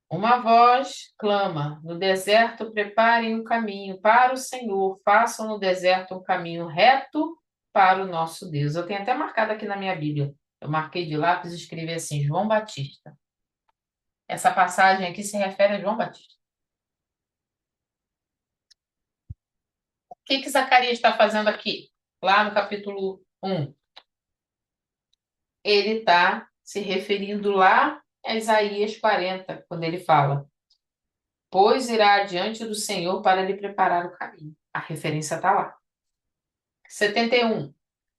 A: Uma voz clama, no deserto preparem um caminho para o Senhor, façam no deserto um caminho reto para o nosso Deus. Eu tenho até marcado aqui na minha Bíblia. Eu marquei de lápis e escrevi assim, João Batista. Essa passagem aqui se refere a João Batista. O que que Zacarias está fazendo aqui? Lá no capítulo 1. Ele está se referindo lá a Isaías 40, quando ele fala: Pois irá adiante do Senhor para lhe preparar o caminho. A referência está lá. 71.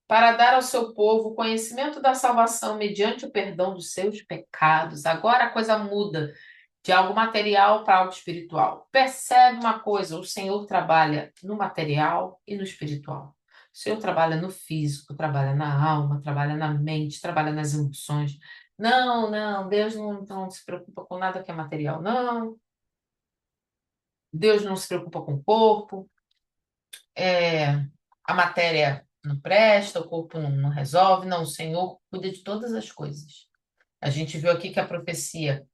A: Para dar ao seu povo o conhecimento da salvação mediante o perdão dos seus pecados. Agora a coisa muda de algo material para algo espiritual. Percebe uma coisa: o Senhor trabalha no material e no espiritual. O Senhor trabalha no físico, trabalha na alma, trabalha na mente, trabalha nas emoções. Não, não, Deus não se preocupa com nada que é material, não. Deus não se preocupa com o corpo, a matéria não presta, o corpo não resolve, não, o Senhor cuida de todas as coisas. A gente viu aqui que a profecia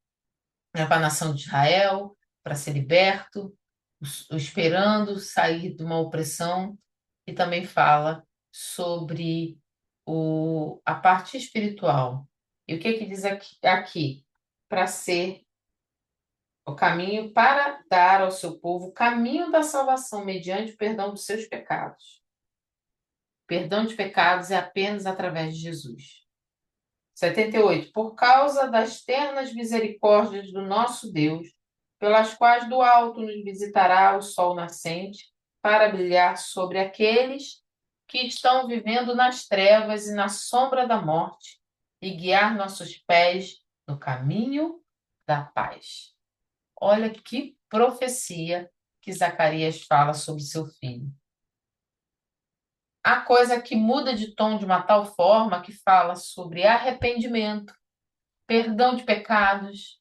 A: é para a nação de Israel, para ser liberto, esperando sair de uma opressão, e também fala sobre a parte espiritual. E o que que diz aqui? Para ser o caminho para dar ao seu povo o caminho da salvação mediante o perdão dos seus pecados. Perdão de pecados é apenas através de Jesus. 78. Por causa das ternas misericórdias do nosso Deus, pelas quais do alto nos visitará o sol nascente, para brilhar sobre aqueles que estão vivendo nas trevas e na sombra da morte, e guiar nossos pés no caminho da paz. Olha que profecia que Zacarias fala sobre seu filho. A coisa que muda de tom de uma tal forma que fala sobre arrependimento, perdão de pecados.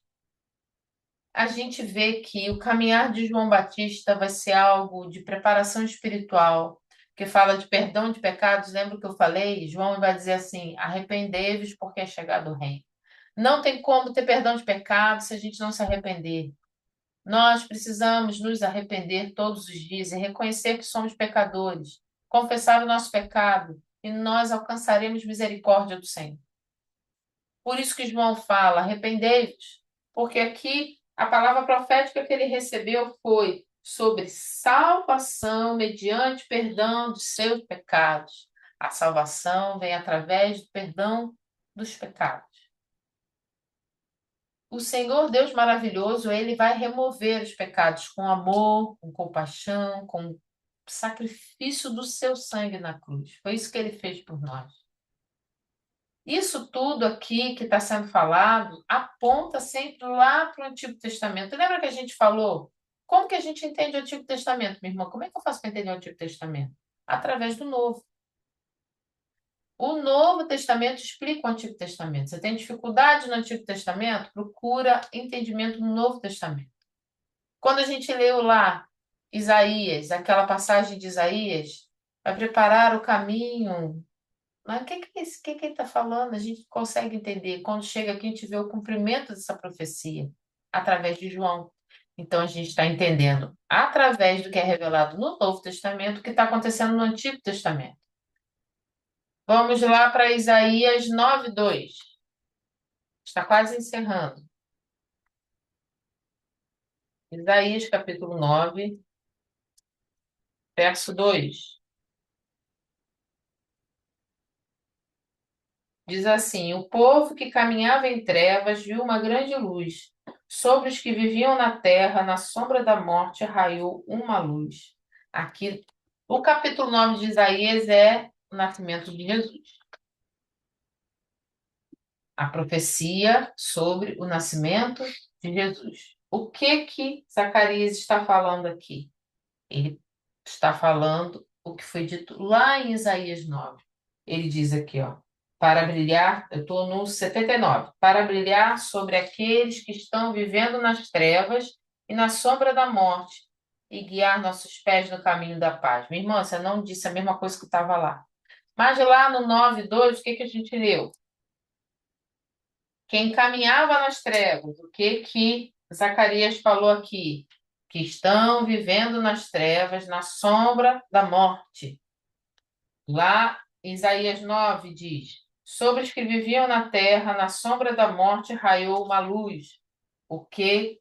A: A gente vê que o caminhar de João Batista vai ser algo de preparação espiritual, que fala de perdão de pecados. Lembra o que eu falei? João vai dizer assim: arrependei-vos porque é chegado o reino. Não tem como ter perdão de pecados se a gente não se arrepender. Nós precisamos nos arrepender todos os dias e reconhecer que somos pecadores, confessar o nosso pecado e nós alcançaremos misericórdia do Senhor. Por isso que João fala: arrependei-vos, porque aqui a palavra profética que ele recebeu foi sobre salvação mediante perdão dos seus pecados. A salvação vem através do perdão dos pecados. O Senhor Deus maravilhoso, ele vai remover os pecados com amor, com compaixão, com o sacrifício do seu sangue na cruz. Foi isso que ele fez por nós. Isso tudo aqui que está sendo falado aponta sempre lá para o Antigo Testamento. Lembra que a gente falou? Como que a gente entende o Antigo Testamento, minha irmã? Como é que eu faço para entender o Antigo Testamento? Através do Novo. O Novo Testamento explica o Antigo Testamento. Você tem dificuldade no Antigo Testamento? Procura entendimento no Novo Testamento. Quando a gente leu lá Isaías, aquela passagem de Isaías, vai preparar o caminho. Mas o que que é isso? O que que ele está falando? A gente consegue entender. Quando chega aqui, a gente vê o cumprimento dessa profecia através de João. Então, a gente está entendendo, através do que é revelado no Novo Testamento, o que está acontecendo no Antigo Testamento. Vamos lá para Isaías 9:2. Está quase encerrando. Isaías capítulo 9, verso 2. Diz assim: O povo que caminhava em trevas viu uma grande luz. Sobre os que viviam na terra, na sombra da morte, raiou uma luz. Aqui, o capítulo 9 de Isaías é o nascimento de Jesus. A profecia sobre o nascimento de Jesus. O que que Zacarias está falando aqui? Ele está falando o que foi dito lá em Isaías 9. Ele diz aqui, ó, para brilhar, eu estou no 79, para brilhar sobre aqueles que estão vivendo nas trevas e na sombra da morte e guiar nossos pés no caminho da paz. Minha irmã, você não disse a mesma coisa que estava lá. Mas lá no 9:2, o que que a gente leu? Quem caminhava nas trevas, o que que Zacarias falou aqui? Que estão vivendo nas trevas, na sombra da morte. Lá, Isaías 9 diz: Sobre os que viviam na terra, na sombra da morte, raiou uma luz. O que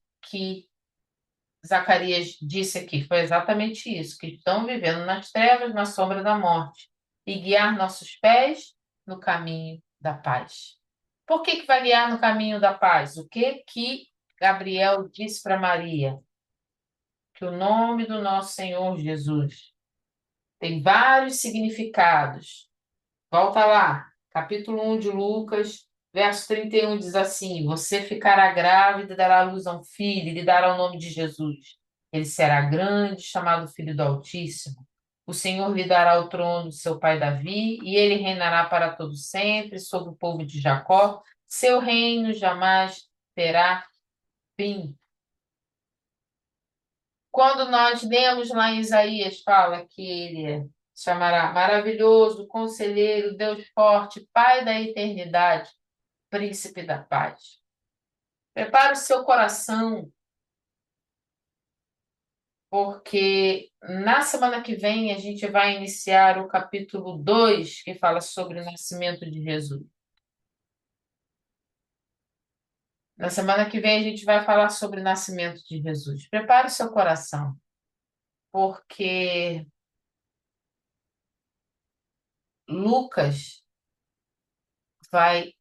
A: Zacarias disse aqui foi exatamente isso: que estão vivendo nas trevas, na sombra da morte, e guiar nossos pés no caminho da paz. Por que vai guiar no caminho da paz? O que Gabriel disse para Maria? Que o nome do nosso Senhor Jesus tem vários significados. Volta lá, capítulo 1 de Lucas, verso 31 diz assim: Você ficará grávida e dará à luz a um filho, e lhe dará o nome de Jesus. Ele será grande, chamado Filho do Altíssimo. O Senhor lhe dará o trono de seu pai Davi, e ele reinará para todo sempre sobre o povo de Jacó. Seu reino jamais terá fim. Quando nós lemos lá em Isaías, fala que ele chamará maravilhoso, conselheiro, Deus forte, Pai da eternidade, príncipe da paz. Prepare o seu coração, porque na semana que vem a gente vai iniciar o capítulo 2, que fala sobre o nascimento de Jesus. Na semana que vem a gente vai falar sobre o nascimento de Jesus. Prepare o seu coração, porque Lucas vai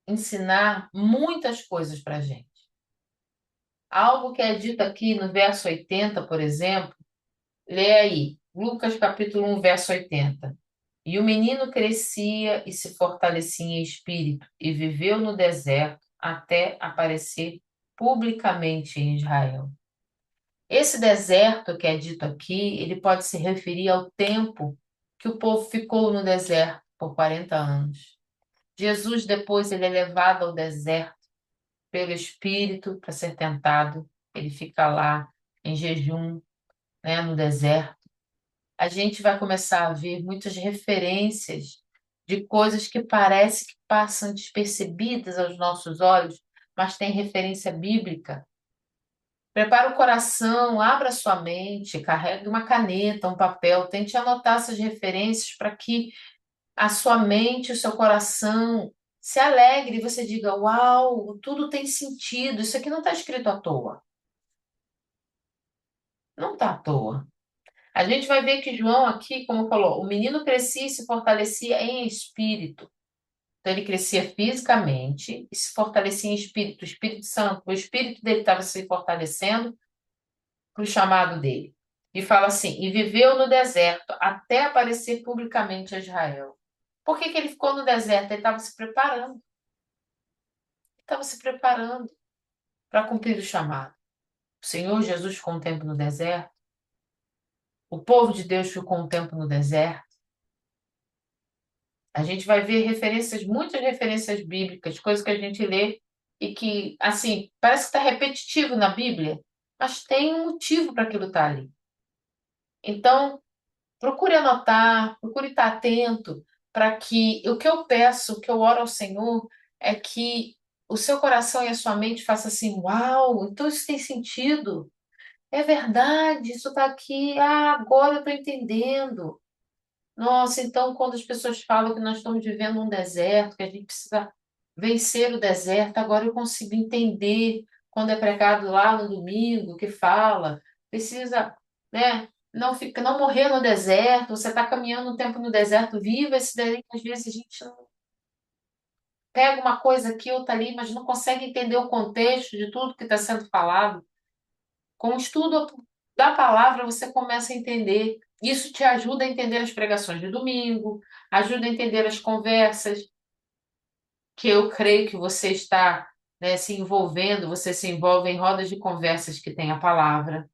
A: ensinar muitas coisas para a gente. Algo que é dito aqui no verso 80, por exemplo, lê aí, Lucas capítulo 1, verso 80. E o menino crescia e se fortalecia em espírito e viveu no deserto até aparecer publicamente em Israel. Esse deserto que é dito aqui, ele pode se referir ao tempo que o povo ficou no deserto por 40 anos. Jesus, depois, ele é levado ao deserto pelo Espírito para ser tentado. Ele fica lá em jejum, né, no deserto. A gente vai começar a ver muitas referências de coisas que parece que passam despercebidas aos nossos olhos, mas tem referência bíblica. Prepara o coração, abra sua mente, carregue uma caneta, um papel, tente anotar essas referências para que a sua mente, o seu coração se alegre e você diga: Uau, tudo tem sentido, isso aqui não está escrito à toa. Não está à toa. A gente vai ver que João aqui, como falou, o menino crescia e se fortalecia em espírito. Então ele crescia fisicamente e se fortalecia em espírito. O Espírito Santo, o espírito dele estava se fortalecendo para o chamado dele. E fala assim: e viveu no deserto até aparecer publicamente a Israel. Por que que ele ficou no deserto? Ele estava se preparando. Ele estava se preparando para cumprir o chamado. O Senhor Jesus ficou um tempo no deserto. O povo de Deus ficou um tempo no deserto. A gente vai ver referências, muitas referências bíblicas, coisas que a gente lê e que, assim, parece que está repetitivo na Bíblia, mas tem um motivo para aquilo estar ali. Então, procure anotar, procure estar atento, para que o que eu peço, o que eu oro ao Senhor, é que o seu coração e a sua mente façam assim, uau, então isso tem sentido. É verdade, isso está aqui. Ah, agora eu estou entendendo. Nossa, então quando as pessoas falam que nós estamos vivendo um deserto, que a gente precisa vencer o deserto, agora eu consigo entender quando é pregado lá no domingo que fala, precisa, né, não fica, não morrer no deserto, você está caminhando um tempo no deserto, viva esse deserto, às vezes a gente não pega uma coisa aqui, outra ali, mas não consegue entender o contexto de tudo que está sendo falado. Com o estudo da palavra, você começa a entender. Isso te ajuda a entender as pregações de domingo, ajuda a entender as conversas, que eu creio que você está, né, se envolvendo, você se envolve em rodas de conversas que tem a palavra.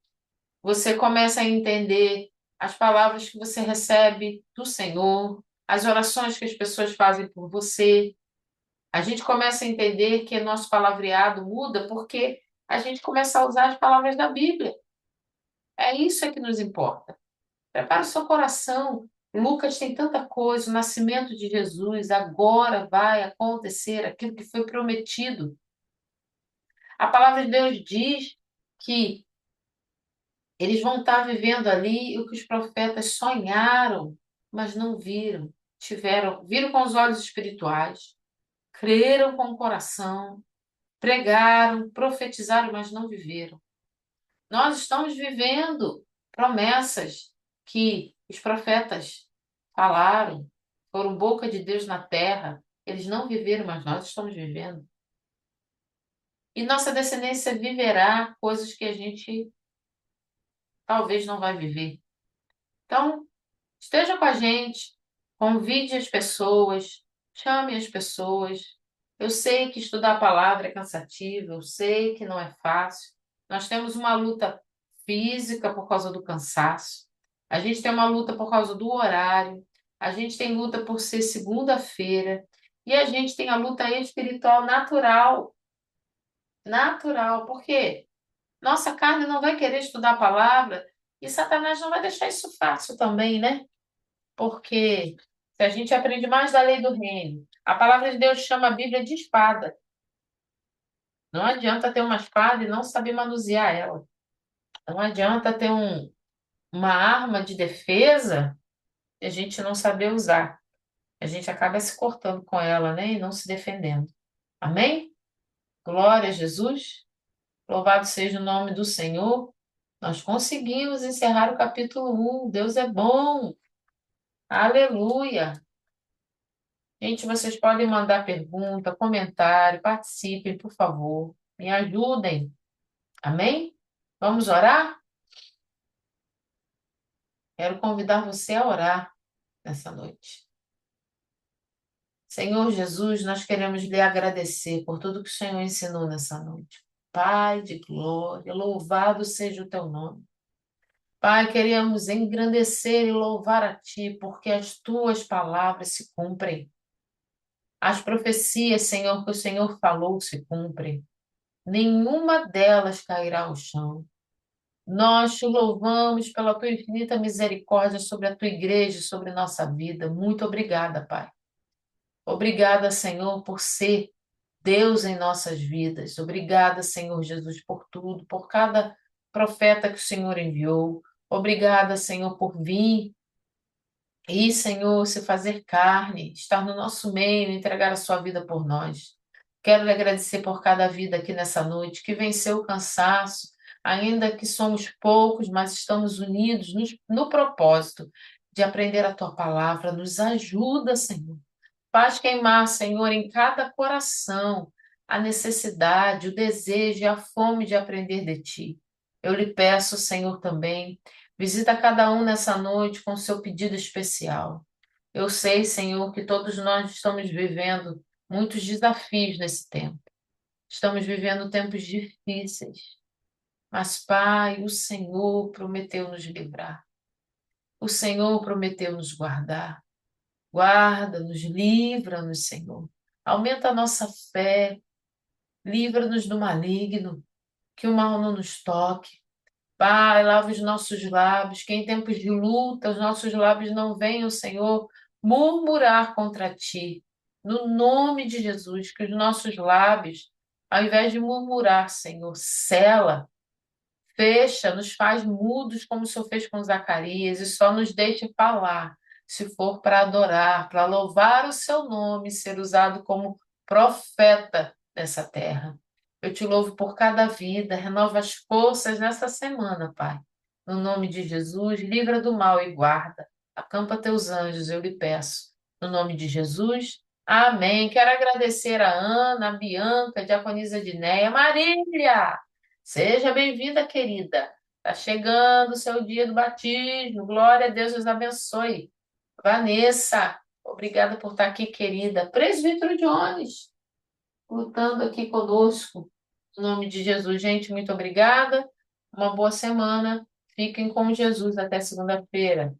A: Você começa a entender as palavras que você recebe do Senhor, as orações que as pessoas fazem por você. A gente começa a entender que nosso palavreado muda porque a gente começa a usar as palavras da Bíblia. É isso que nos importa. Prepara o seu coração. Lucas tem tanta coisa, o nascimento de Jesus, agora vai acontecer aquilo que foi prometido. A palavra de Deus diz que eles vão estar vivendo ali o que os profetas sonharam, mas não viram. Viram com os olhos espirituais, creram com o coração, pregaram, profetizaram, mas não viveram. Nós estamos vivendo promessas que os profetas falaram, foram boca de Deus na terra. Eles não viveram, mas nós estamos vivendo. E nossa descendência viverá coisas que a gente talvez não vai viver. Então, esteja com a gente, convide as pessoas, chame as pessoas. Eu sei que estudar a palavra é cansativo, eu sei que não é fácil. Nós temos uma luta física por causa do cansaço, a gente tem uma luta por causa do horário, a gente tem luta por ser segunda-feira e a gente tem a luta espiritual natural. Natural, por quê? Nossa carne não vai querer estudar a palavra e Satanás não vai deixar isso fácil também, né? Porque se a gente aprende mais da lei do reino, a palavra de Deus chama a Bíblia de espada. Não adianta ter uma espada e não saber manusear ela. Não adianta ter uma arma de defesa e a gente não saber usar. A gente acaba se cortando com ela, né? E não se defendendo. Amém? Glória a Jesus. Louvado seja o nome do Senhor. Nós conseguimos encerrar o capítulo 1. Deus é bom. Aleluia. Gente, vocês podem mandar pergunta, comentário, participem, por favor. Me ajudem. Amém? Vamos orar? Quero convidar você a orar nessa noite. Senhor Jesus, nós queremos lhe agradecer por tudo que o Senhor ensinou nessa noite. Pai de glória, louvado seja o teu nome. Pai, queremos engrandecer e louvar a Ti, porque as Tuas palavras se cumprem. As profecias, Senhor, que o Senhor falou se cumprem. Nenhuma delas cairá ao chão. Nós te louvamos pela tua infinita misericórdia sobre a tua igreja, e sobre nossa vida. Muito obrigada, Pai. Obrigada, Senhor, por ser Deus em nossas vidas. Obrigada, Senhor Jesus, por tudo, por cada profeta que o Senhor enviou. Obrigada, Senhor, por vir e, Senhor, se fazer carne, estar no nosso meio, entregar a sua vida por nós. Quero lhe agradecer por cada vida aqui nessa noite que venceu o cansaço, ainda que somos poucos, mas estamos unidos no propósito de aprender a tua palavra. Nos ajuda, Senhor. Faz queimar, Senhor, em cada coração a necessidade, o desejo e a fome de aprender de ti. Eu lhe peço, Senhor, também, visita cada um nessa noite com seu pedido especial. Eu sei, Senhor, que todos nós estamos vivendo muitos desafios nesse tempo. Estamos vivendo tempos difíceis. Mas, Pai, o Senhor prometeu nos livrar. O Senhor prometeu nos guardar. Guarda-nos, livra-nos, Senhor. Aumenta a nossa fé, livra-nos do maligno, que o mal não nos toque. Pai, lava os nossos lábios, que em tempos de luta os nossos lábios não venham, Senhor, murmurar contra ti. No nome de Jesus, que os nossos lábios, ao invés de murmurar, Senhor, sela, fecha, nos faz mudos, como o Senhor fez com Zacarias, e só nos deixe falar, se for para adorar, para louvar o seu nome, ser usado como profeta nessa terra. Eu te louvo por cada vida, renova as forças nessa semana, Pai. No nome de Jesus, livra do mal e guarda. Acampa teus anjos, eu lhe peço. No nome de Jesus, amém. Quero agradecer a Ana, a Bianca, a Diaconisa Dinéia, Marília. Seja bem-vinda, querida. Está chegando o seu dia do batismo. Glória a Deus, os abençoe. Vanessa, obrigada por estar aqui, querida. Presbítero Jones, lutando aqui conosco. Em nome de Jesus, gente, muito obrigada. Uma boa semana. Fiquem com Jesus até segunda-feira.